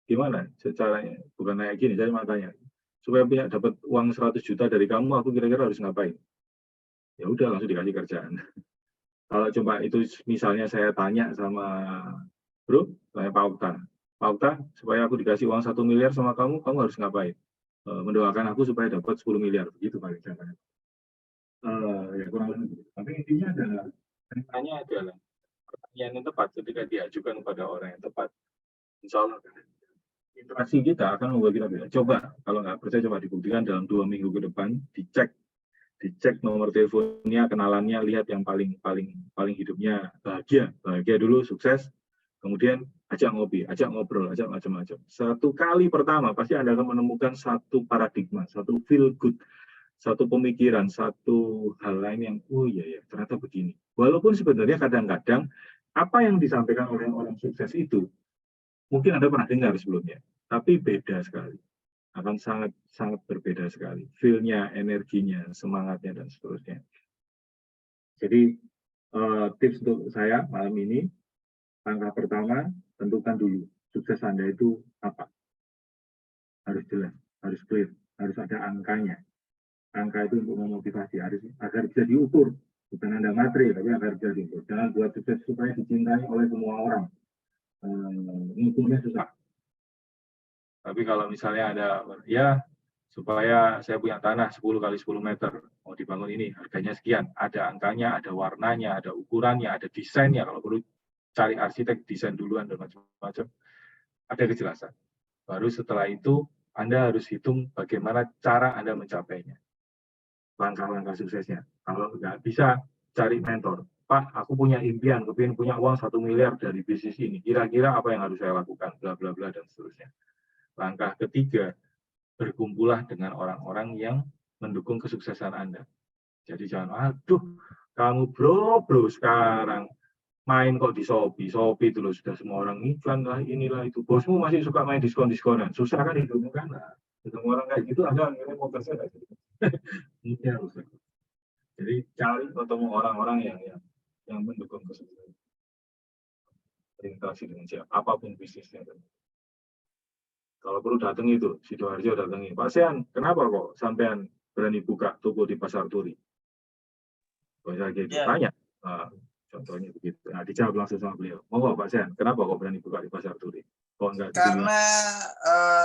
gimana caranya? Bukan kayak gini, saya cuma tanya, supaya punya dapat uang 100 juta dari kamu, aku kira-kira harus ngapain? Ya udah langsung dikasih kerjaan. Kalau cuma itu misalnya saya tanya sama bro, saya Pak Okta, supaya aku dikasih uang 1 miliar sama kamu harus ngapain? Mendoakan aku supaya dapat 10 miliar, begitu paling caranya. Ya kurang lebih. Tapi intinya adalah pertanyaan yang tepat ketika diajukan kepada orang yang tepat. Insya Allah interaksi kita akan membuat kita bisa. Coba kalau nggak percaya coba dibuktikan dalam 2 minggu ke depan, dicek nomor teleponnya, kenalannya, lihat yang paling hidupnya bahagia dulu, sukses, kemudian ajak ngopi, ajak ngobrol, ajak macam-macam. Satu kali pertama pasti Anda akan menemukan satu paradigma, satu feel good, satu pemikiran, satu hal lain yang oh iya ya ternyata begini. Walaupun sebenarnya kadang-kadang apa yang disampaikan oleh orang sukses itu mungkin Anda pernah dengar sebelumnya, tapi beda sekali. Akan sangat berbeda sekali. Feel-nya, energinya, semangatnya, dan seterusnya. Jadi, tips untuk saya malam ini, langkah pertama, tentukan dulu, sukses Anda itu apa? Harus jelas, harus clear, harus ada angkanya. Angka itu untuk memotivasi, agar bisa diukur. Bukan Anda materi, tapi agar bisa diukur. Jangan buat sukses supaya dicintai oleh semua orang. Ngukurnya susah. Tapi kalau misalnya ada, ya supaya saya punya tanah 10 kali 10 meter, mau dibangun ini, harganya sekian, ada angkanya, ada warnanya, ada ukurannya, ada desainnya, kalau perlu cari arsitek, desain duluan, dan macam-macam, ada kejelasan. Baru setelah itu, Anda harus hitung bagaimana cara Anda mencapainya. Langkah-langkah suksesnya. Kalau nggak bisa, cari mentor. Pak, aku punya impian, kepingin punya uang 1 miliar dari bisnis ini. Kira-kira apa yang harus saya lakukan? Bla, bla, bla, dan seterusnya. Langkah ketiga, berkumpullah dengan orang-orang yang mendukung kesuksesan Anda. Jadi jangan, aduh, kamu bro sekarang main kok di Shopee itu loh, sudah semua orang iklan lah, inilah itu. Bosmu masih suka main diskon-diskonan, susah kan hidupmu kan? Ketemu orang kayak gitu, Anda akhirnya mau kerja nggak gitu? Mungkin harus. Jadi cari ketemu orang-orang yang mendukung kesuksesan. Berinteraksi dengan siapa, apapun bisnisnya. Kalau perlu datang itu, Sidoarjo datangi. Pak Sean, kenapa kok sampean berani buka toko di Pasar Turi? Bisa gitu, tanya. Contohnya begitu. Nah, dijawab langsung sama beliau. Monggo Pak Sean, kenapa kok berani buka di Pasar Turi? Kok enggak karena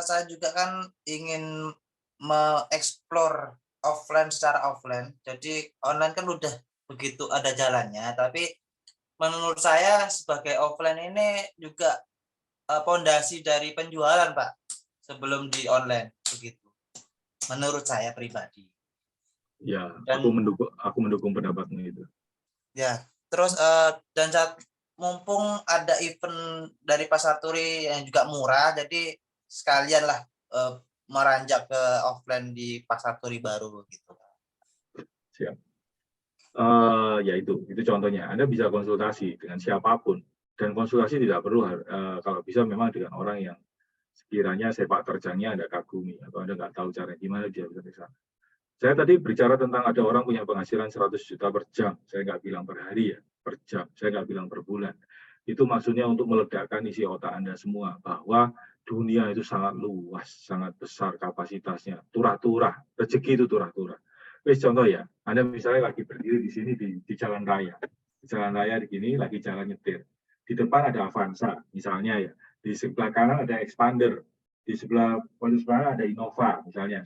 saya juga kan ingin mengeksplor offline secara offline. Jadi online kan udah begitu ada jalannya, tapi menurut saya sebagai offline ini juga pondasi dari penjualan, Pak, sebelum di online begitu. Menurut saya pribadi. Ya, aku mendukung pendapatmu itu. Ya, terus dan mumpung ada event dari Pasar Turi yang juga murah, jadi sekalian lah meranjak ke offline di Pasar Turi baru gitu. Siap. Ya itu contohnya. Anda bisa konsultasi dengan siapapun. Dan konsultasi tidak perlu kalau bisa memang dengan orang yang sekiranya sepak terjangnya Anda kagumi atau Anda nggak tahu cara gimana dia bisa ke sana. Saya tadi berbicara tentang ada orang punya penghasilan 100 juta per jam. Saya nggak bilang per hari ya, per jam. Saya nggak bilang per bulan. Itu maksudnya untuk meledakkan isi otak Anda semua bahwa dunia itu sangat luas, sangat besar kapasitasnya. Turah-turah, rezeki itu turah-turah. Wis contoh ya, Anda misalnya lagi berdiri di sini di jalan raya. Di jalan raya di sini lagi jalan nyetir. Di depan ada Avanza, misalnya ya. Di sebelah kanan ada Expander. Di sebelah kanan ada Innova, misalnya.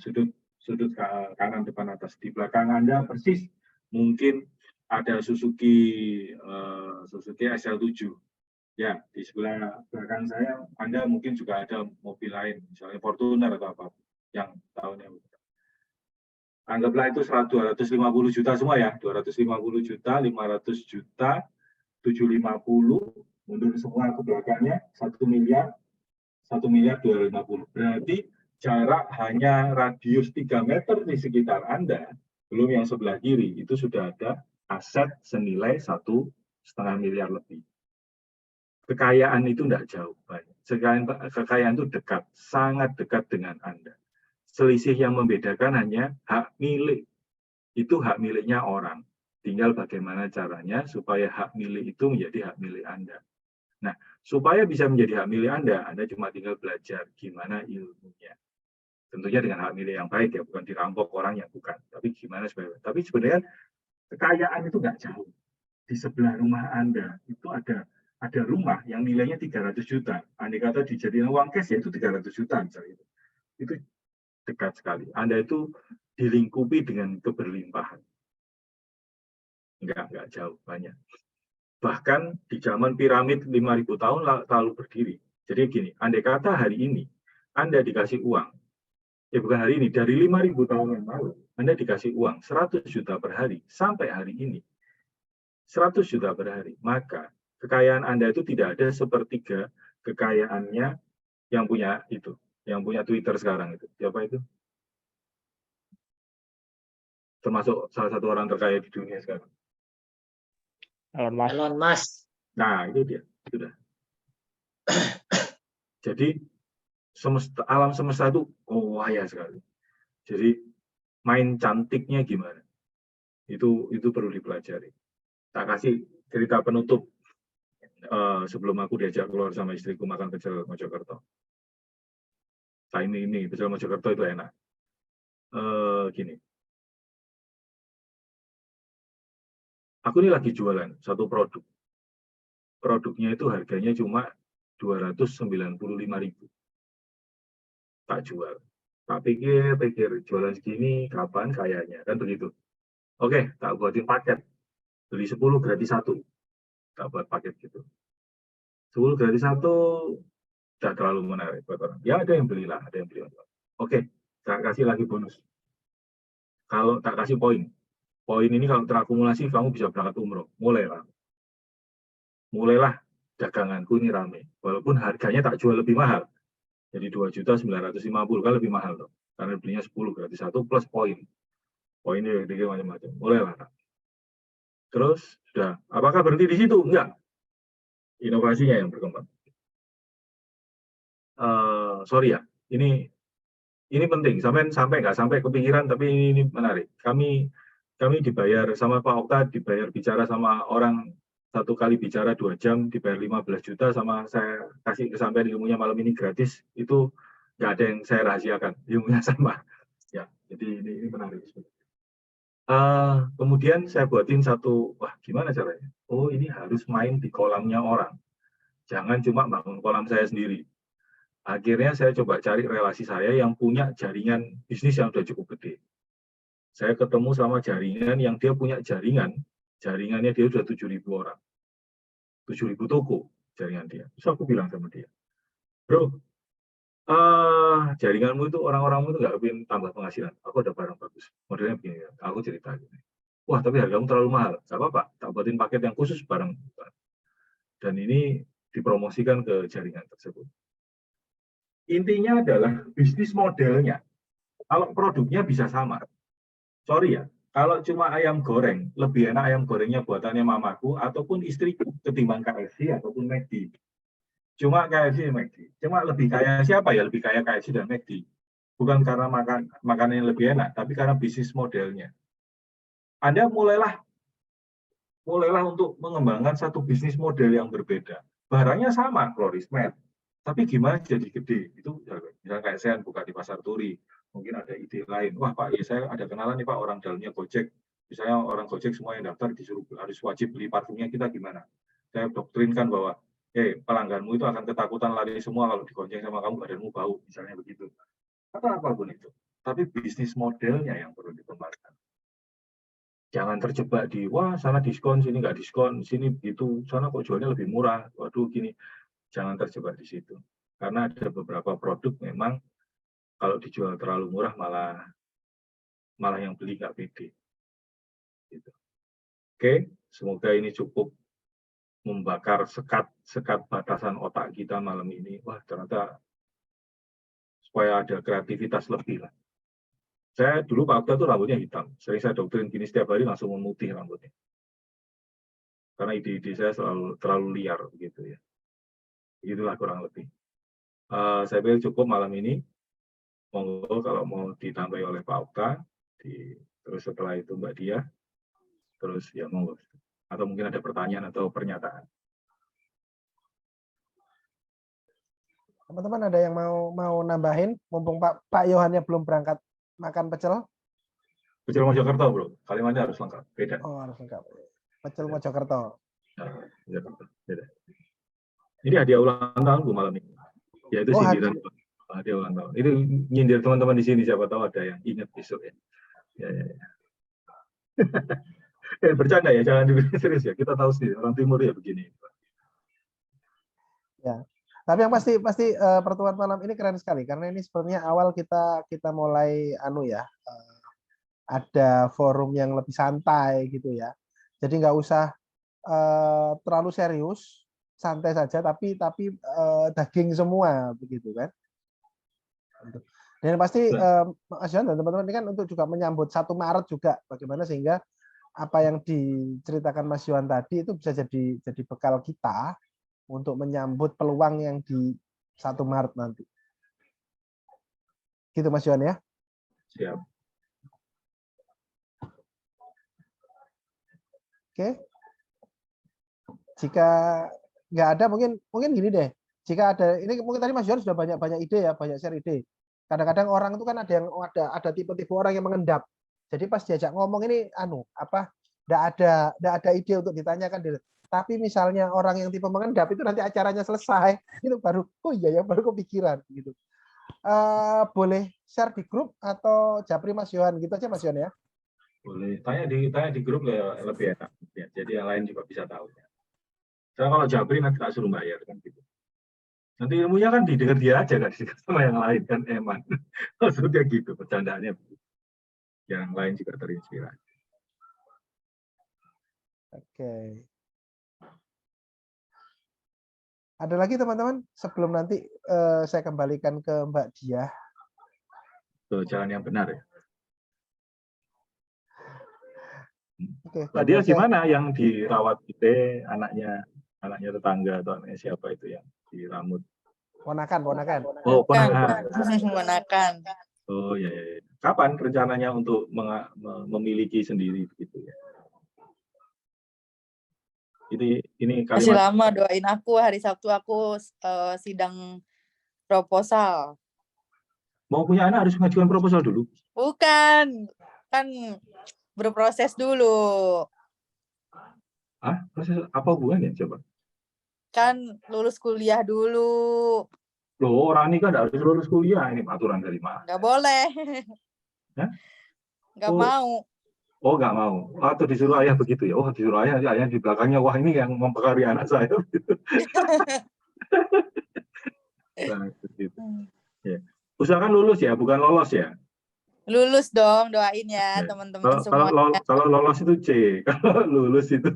Sudut kanan depan atas. Di belakang Anda persis mungkin ada Suzuki SL7. Ya, di sebelah belakang saya Anda mungkin juga ada mobil lain, misalnya Fortuner atau apa yang tahunnya. Anggaplah itu 250 juta semua ya, 250 juta, 500 juta, 750, mundur semua ke belakangnya, 1 miliar 250. Berarti jarak hanya radius 3 meter di sekitar Anda, belum yang sebelah kiri, itu sudah ada aset senilai 1,5 miliar lebih. Kekayaan itu tidak jauh banyak. Kekayaan itu dekat, sangat dekat dengan Anda. Selisih yang membedakan hanya hak milik. Itu hak miliknya orang. Tinggal bagaimana caranya supaya hak milik itu menjadi hak milik Anda. Nah, supaya bisa menjadi hak milik Anda cuma tinggal belajar gimana ilmunya. Tentunya dengan hak milik yang baik ya, bukan dirampok orang yang bukan. Tapi gimana sebenarnya? Tapi sebenarnya kekayaan itu nggak jauh. Di sebelah rumah Anda itu ada rumah yang nilainya 300 juta. Andai kata dijadikan uang cash ya itu 300 juta misalnya. Itu dekat sekali. Anda itu dilingkupi dengan keberlimpahan. Enggak jauh, banyak. Bahkan di zaman piramid 5.000 tahun lalu berdiri. Jadi gini, andai kata hari ini Anda dikasih uang, bukan hari ini, dari 5.000 tahun yang lalu, Anda dikasih uang 100 juta per hari, sampai hari ini, 100 juta per hari, maka kekayaan Anda itu tidak ada sepertiga kekayaannya yang punya itu, yang punya Twitter sekarang itu. Siapa itu? Termasuk salah satu orang terkaya di dunia sekarang. Elon Musk. Nah, itu dia. Sudah. Jadi alam semesta itu kaya sekali. Jadi main cantiknya gimana? Itu perlu dipelajari. Tak kasih cerita penutup sebelum aku diajak keluar sama istriku makan pecel Mojokerto. Ini pecel Mojokerto itu enak. Gini. Aku ini lagi jualan satu produk. Produknya itu harganya cuma 295.000. Tak jual. Tak pikir jualan segini kapan kayaknya, kan begitu. Oke, tak buatin paket. Beli 10 gratis 1. Tak buat paket gitu. 10 gratis 1 tidak terlalu menarik buat orang. Ya ada yang belilah, ada yang beli. Oke, tak kasih lagi bonus. Kalau tak kasih poin. Poin ini kalau terakumulasi kamu bisa berangkat umroh. Mulailah daganganku ini rame. Walaupun harganya tak jual lebih mahal. Jadi 2.950.000 kan lebih mahal tuh. Karena belinya 10 gratis 1 plus poin. Poinnya dikit macam-macam. Mulailah. Terus sudah. Apakah berhenti di situ? Enggak. Inovasinya yang berkembang. Sorry ya, ini penting. Sampai nggak sampai kepikiran, tapi ini menarik. Kami dibayar sama Pak Okta, dibayar bicara sama orang 1 kali bicara 2 jam, dibayar 15 juta, sama saya kasih kesampaian ilmunya malam ini gratis. Itu nggak ada yang saya rahasiakan, ilmunya sama. Ya, jadi ini menarik. Kemudian saya buatin satu, wah gimana caranya? Oh ini harus main di kolamnya orang. Jangan cuma bangun kolam saya sendiri. Akhirnya saya coba cari relasi saya yang punya jaringan bisnis yang sudah cukup gede. Saya ketemu sama jaringan yang dia punya jaringannya dia sudah 7.000 orang. 7.000 toko jaringan dia. Terus aku bilang sama dia, bro, jaringanmu itu orang-orangmu itu nggak ingin tambah penghasilan. Aku ada barang bagus. Modelnya begini, aku cerita gini. Wah, tapi hargamu terlalu mahal. Gak apa-apa, tak buatin paket yang khusus barang. Dan ini dipromosikan ke jaringan tersebut. Intinya adalah bisnis modelnya. Kalau produknya bisa sama. Sorry ya, kalau cuma ayam goreng, lebih enak ayam gorengnya buatannya mamaku ataupun istriku ketimbang KFC ataupun McD. Cuma KFC dan McD. Cuma lebih kaya siapa ya? Lebih kaya KFC dan McD. Bukan karena makanan yang lebih enak, tapi karena bisnis modelnya. Anda mulailah untuk mengembangkan satu bisnis model yang berbeda. Barangnya sama, Florismed. Tapi gimana jadi gede? Itu misalnya kayak saya buka di Pasar Turi, mungkin ada ide lain. Wah Pak, ya saya ada kenalan nih Pak, orang dalamnya Gojek. Misalnya orang Gojek semua yang daftar disuruh harus wajib beli parfumnya, kita gimana? Saya doktrinkan bahwa pelangganmu itu akan ketakutan lari semua kalau digonceng sama kamu, badanmu bau, misalnya begitu. Atau apapun itu. Tapi bisnis modelnya yang perlu dikembangkan. Jangan terjebak di, wah sana diskon, sini nggak diskon, sini begitu, sana kok jualnya lebih murah, waduh gini. Jangan terjebak di situ. Karena ada beberapa produk memang kalau dijual terlalu murah malah yang beli nggak pede. Gitu. Oke, semoga ini cukup membakar sekat batasan otak kita malam ini. Wah, ternyata supaya ada kreativitas lebih lah. Saya dulu Pak Okta tuh rambutnya hitam, sering saya doktrin gini setiap hari langsung memutih rambutnya. Karena ide-ide saya terlalu liar begitu ya. Itulah kurang lebih. Saya pikir cukup malam ini. Monggo kalau mau ditambahi oleh Pak Okta, terus setelah itu Mbak Dia, terus ya monggo. Atau mungkin ada pertanyaan atau pernyataan. Teman-teman ada yang mau nambahin, mumpung Pak Yohannya belum berangkat makan pecel? Pecel Mojokerto, bro. Kalimatnya harus lengkap. Beda. Oh, harus lengkap. Pecel Mojokerto. Beda. Ini hadiah ulang tahun Bu malam ini. Yaitu sindiran hadiah ulang tahun. Itu nyindir teman-teman di sini, siapa tahu ada yang ingat besok ya. Bercanda ya, jangan dibikin serius ya. Kita tahu sendiri orang timur ya begini. Ya. Tapi yang pasti pertemuan malam ini keren sekali karena ini sebenarnya awal kita mulai ada forum yang lebih santai gitu ya. Jadi nggak usah terlalu serius, santai saja tapi daging semua begitu kan. Dan pasti Mas Johan dan teman-teman ini kan untuk juga menyambut 1 Maret juga bagaimana sehingga apa yang diceritakan Mas Johan tadi itu bisa jadi bekal kita untuk menyambut peluang yang di 1 Maret nanti. Gitu Mas Johan ya. Siap. Oke. Jika nggak ada mungkin gini deh. Jika ada ini mungkin tadi Mas Johan sudah banyak ide ya, banyak share ide. Kadang-kadang orang itu kan ada tipe-tipe orang yang mengendap. Jadi pas diajak ngomong ini enggak ada ide untuk ditanyakan. Tapi misalnya orang yang tipe mengendap itu nanti acaranya selesai, itu baru baru kepikiran gitu. Boleh share di grup atau japri Mas Yohan gitu aja Mas Yohan ya. Boleh tanya di grup lebih enak ya. Jadi yang lain juga bisa tahu ya. Saya kalau japri nanti tak suruh bayar kan gitu. Nanti ilmunya kan didengar dia aja kan sama yang lain kan eman. Maksudnya gitu bercandaannya. Yang lain juga terinspirasi. Oke. Ada lagi teman-teman sebelum nanti saya kembalikan ke Mbak Dia. Ke jalan yang benar ya. Oke, Mbak Dia gimana yang dirawat itu anaknya tetangga atau anaknya siapa itu yang diramut? Ponakan. Oh, ponakan. Ponakan. Oh ya. Kapan rencananya untuk memiliki sendiri begitu ya? Ini Masih kalimat. lama, doain aku hari Sabtu aku sidang proposal. Mau punya anak harus mengajukan proposal dulu? Bukan, kan berproses dulu. Proses apa hubungannya coba? Kan lulus kuliah dulu. Loh, orang ini kan harus lulus kuliah, ini aturan dari mana? Nggak boleh. Nggak mau. Oh, nggak mau. Atau disuruh ayah begitu ya? Oh, disuruh ayah di belakangnya, wah ini yang mempengaruhi anak saya. Nah, begitu. Ya. Usahakan lulus ya, bukan lolos ya. Lulus dong, doain ya teman-teman semua. Kalau lolos itu C, kalau lulus itu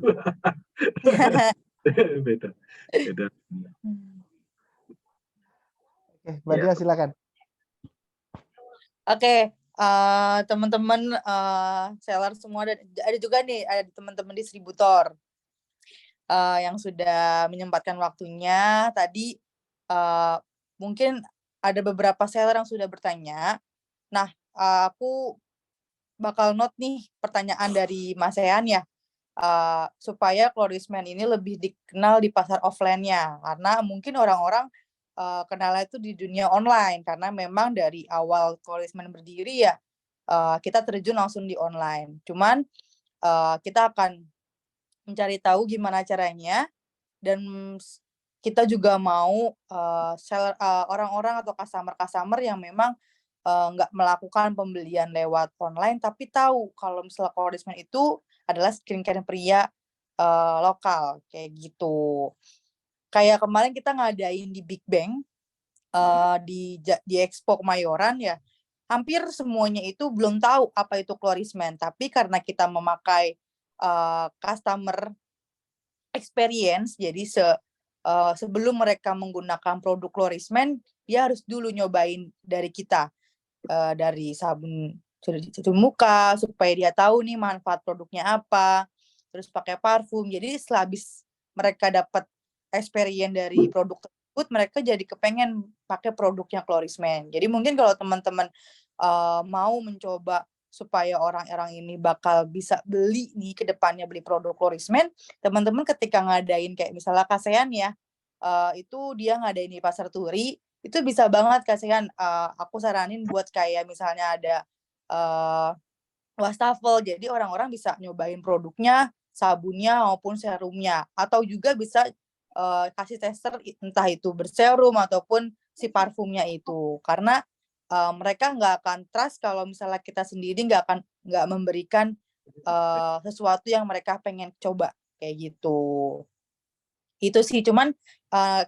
beda. Oke, Mbak Dia silakan. Oke. Teman-teman seller semua ada juga nih, ada teman-teman distributor yang sudah menyempatkan waktunya. Tadi mungkin ada beberapa seller yang sudah bertanya. Nah, aku bakal note nih pertanyaan dari Mas Ean ya, supaya Clorisman ini lebih dikenal di pasar offline-nya, karena mungkin orang-orang kenalnya itu di dunia online karena memang dari awal Clorisman berdiri ya kita terjun langsung di online. Cuman kita akan mencari tahu gimana caranya dan kita juga mau seller orang-orang atau customer yang memang nggak melakukan pembelian lewat online tapi tahu kalau misalnya Clorisman itu adalah skincare pria lokal kayak gitu. Kayak kemarin kita ngadain di Big Bang di Expo Kemayoran ya, hampir semuanya itu belum tahu apa itu Clorisman, tapi karena kita memakai customer experience, jadi sebelum mereka menggunakan produk Klorismen, dia harus dulu nyobain dari kita, dari sabun cuci muka supaya dia tahu nih manfaat produknya apa, terus pakai parfum. Jadi setelah habis mereka dapat experience dari produk tersebut, mereka jadi kepengen pakai produknya Klorismen. Jadi mungkin kalau teman-teman mau mencoba supaya orang-orang ini bakal bisa beli nih ke depannya beli produk Klorismen, teman-teman ketika ngadain kayak misalnya KASEAN ya, itu dia ngadain di Pasar Turi, itu bisa banget KASEAN, aku saranin buat kayak misalnya ada wastafel, jadi orang-orang bisa nyobain produknya, sabunnya maupun serumnya, atau juga bisa kasih tester entah itu berserum ataupun si parfumnya itu, karena mereka nggak akan trust kalau misalnya kita sendiri nggak memberikan sesuatu yang mereka pengen coba kayak gitu. Itu sih, cuman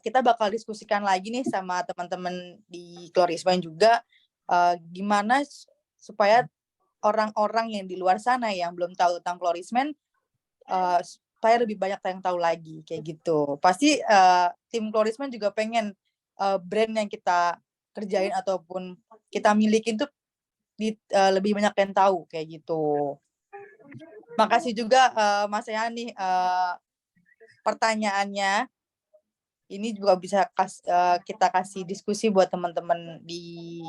kita bakal diskusikan lagi nih sama teman-teman di Klorismen juga, gimana supaya orang-orang yang di luar sana yang belum tahu tentang Klorismen, supaya lebih banyak yang tahu lagi kayak gitu. Pasti tim Klorismen juga pengen brand yang kita kerjain ataupun kita milikin tuh lebih banyak yang tahu kayak gitu. Makasih juga Mas Yani pertanyaannya. Ini juga bisa kita kasih diskusi buat teman-teman di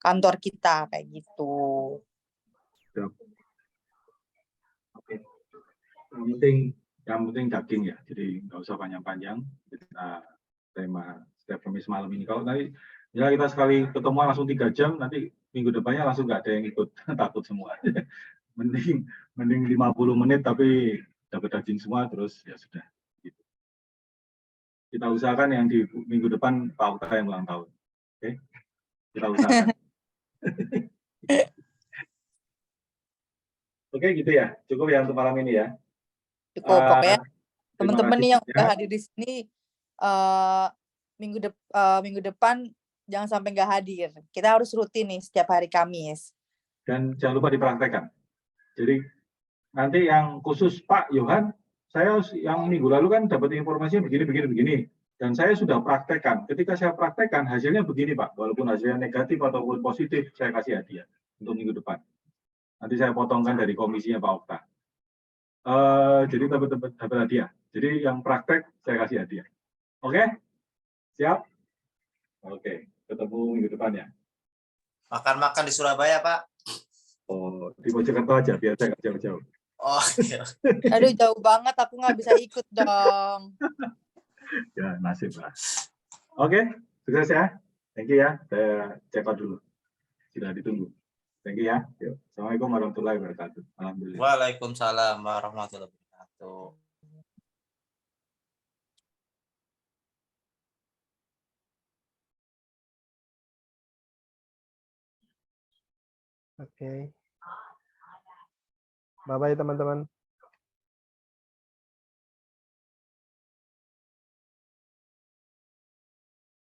kantor kita kayak gitu. Oke. Yang penting daging ya, jadi nggak usah panjang-panjang. Kita tema setiap Kamis malam ini. Kalau nanti ya kita sekali ketemu langsung 3 jam, nanti minggu depannya langsung nggak ada yang ikut, takut semua. mending 50 menit tapi dapat daging semua, terus ya sudah. Gitu. Kita usahakan yang di minggu depan Pak Okta yang ulang tahun. Oke? Kita usahakan. Oke, gitu ya. Cukup ya untuk malam ini ya. Cukup, pokoknya teman-teman nih yang ya. udah hadir di sini minggu depan jangan sampai nggak hadir. Kita harus rutin nih setiap hari Kamis. Dan jangan lupa dipraktekkan. Jadi nanti yang khusus Pak Yohan, saya yang minggu lalu kan dapat informasinya begini. Dan saya sudah praktekkan. Ketika saya praktekkan, hasilnya begini Pak. Walaupun hasilnya negatif ataupun positif, saya kasih hadiah untuk minggu depan. Nanti saya potongkan dari komisinya Pak Okta. Jadi dapat hadiah. Jadi yang praktek saya kasih hadiah. Oke? Siap? Oke, ketemu minggu depan ya. Makan-makan di Surabaya, Pak. Oh, di Mojokerto aja, biar saya nggak jauh-jauh. Oh, iya. Aduh, jauh banget, aku nggak bisa ikut dong. Ya, nasib lah. Oke, sukses ya. Thank you ya. Saya check out dulu. Sudah ditunggu. Thank you ya. Yuk. Assalamualaikum warahmatullahi wabarakatuh. Alhamdulillah. Waalaikumsalam warahmatullahi wabarakatuh. Oke. Bye-bye teman-teman.